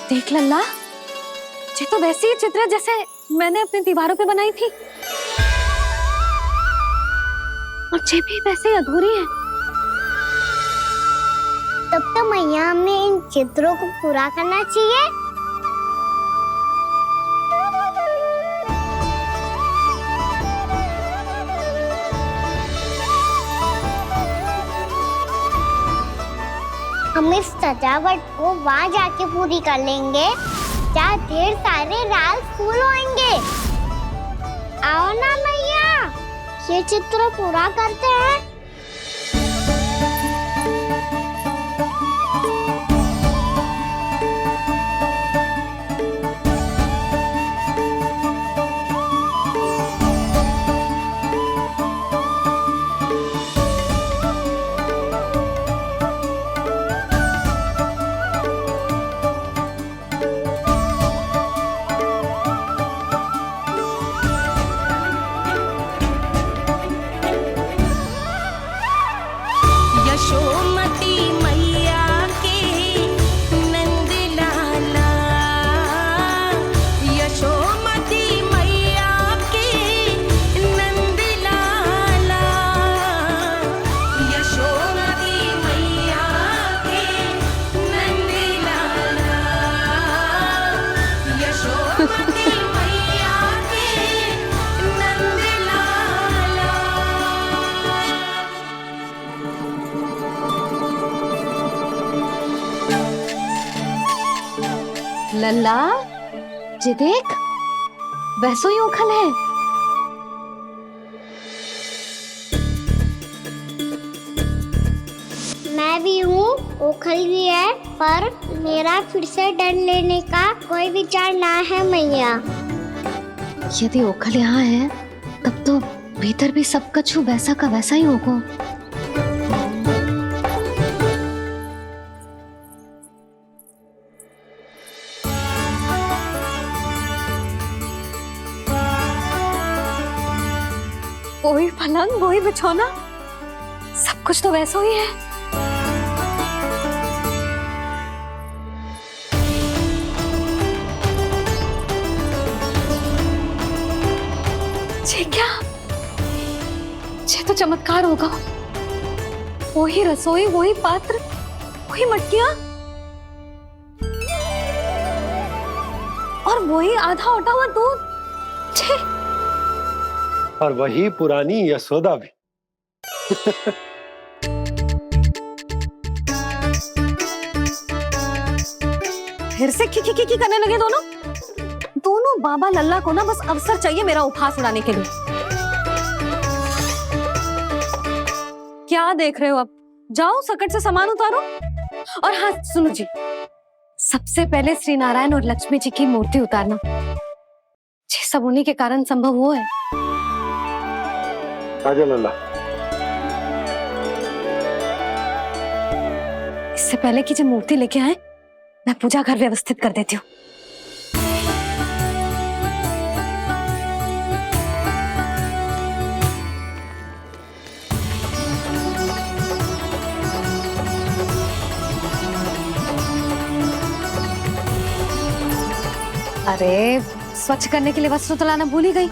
देख लल्ला, ये तो वैसी ही चित्र जैसे मैंने अपनी दीवारों पे बनाई थी, और ये भी वैसे ही अधूरी है। तब तो मैया हमें इन चित्रों को पूरा करना चाहिए। हम इस सजावट को वहाँ जाके पूरी कर लेंगे जहाँ ढेर सारे लाल फूल होंगे। आओ ना मैया, ये चित्र पूरा करते हैं। यशोमती मैया के नंद लाला, यशोमती मैया के नंद लाला, यशोमती मैया के नंद लाला, यशोमती मैया के नंद लाला। लल्ला, ये देख, वैसो ही उखल है। मैं भी हूँ, ओखल भी है, पर मेरा फिर से डर लेने का कोई विचार ना है मैया। यदि ओखल यहाँ है, तब तो भीतर भी सब कछु वैसा का वैसा ही होगा। वही पलंग, वही बिछौना, सब कुछ तो वैसा ही है। ये क्या? ये तो चमत्कार होगा। वही रसोई, वही पात्र, वही मटकियां, और वही आधा उटा हुआ दूध। छे, और वही पुरानी यशोदा भी। फिर से की करने लगे दोनों। दोनों बाबा लल्ला को ना बस अवसर चाहिए मेरा उपहास उड़ाने के लिए। क्या देख रहे हो? अब जाओ सकट से सामान उतारो। और हाँ सुनो जी, सबसे पहले श्री नारायण और लक्ष्मी जी की मूर्ति उतारना। ये सब उन्हीं के कारण संभव हुआ है। आजा लल्ला। इससे पहले कि जो मूर्ति लेके आए, मैं पूजा घर व्यवस्थित कर देती हूँ। अरे स्वच्छ करने के लिए वस्त्र तो लाना भूल ही गई।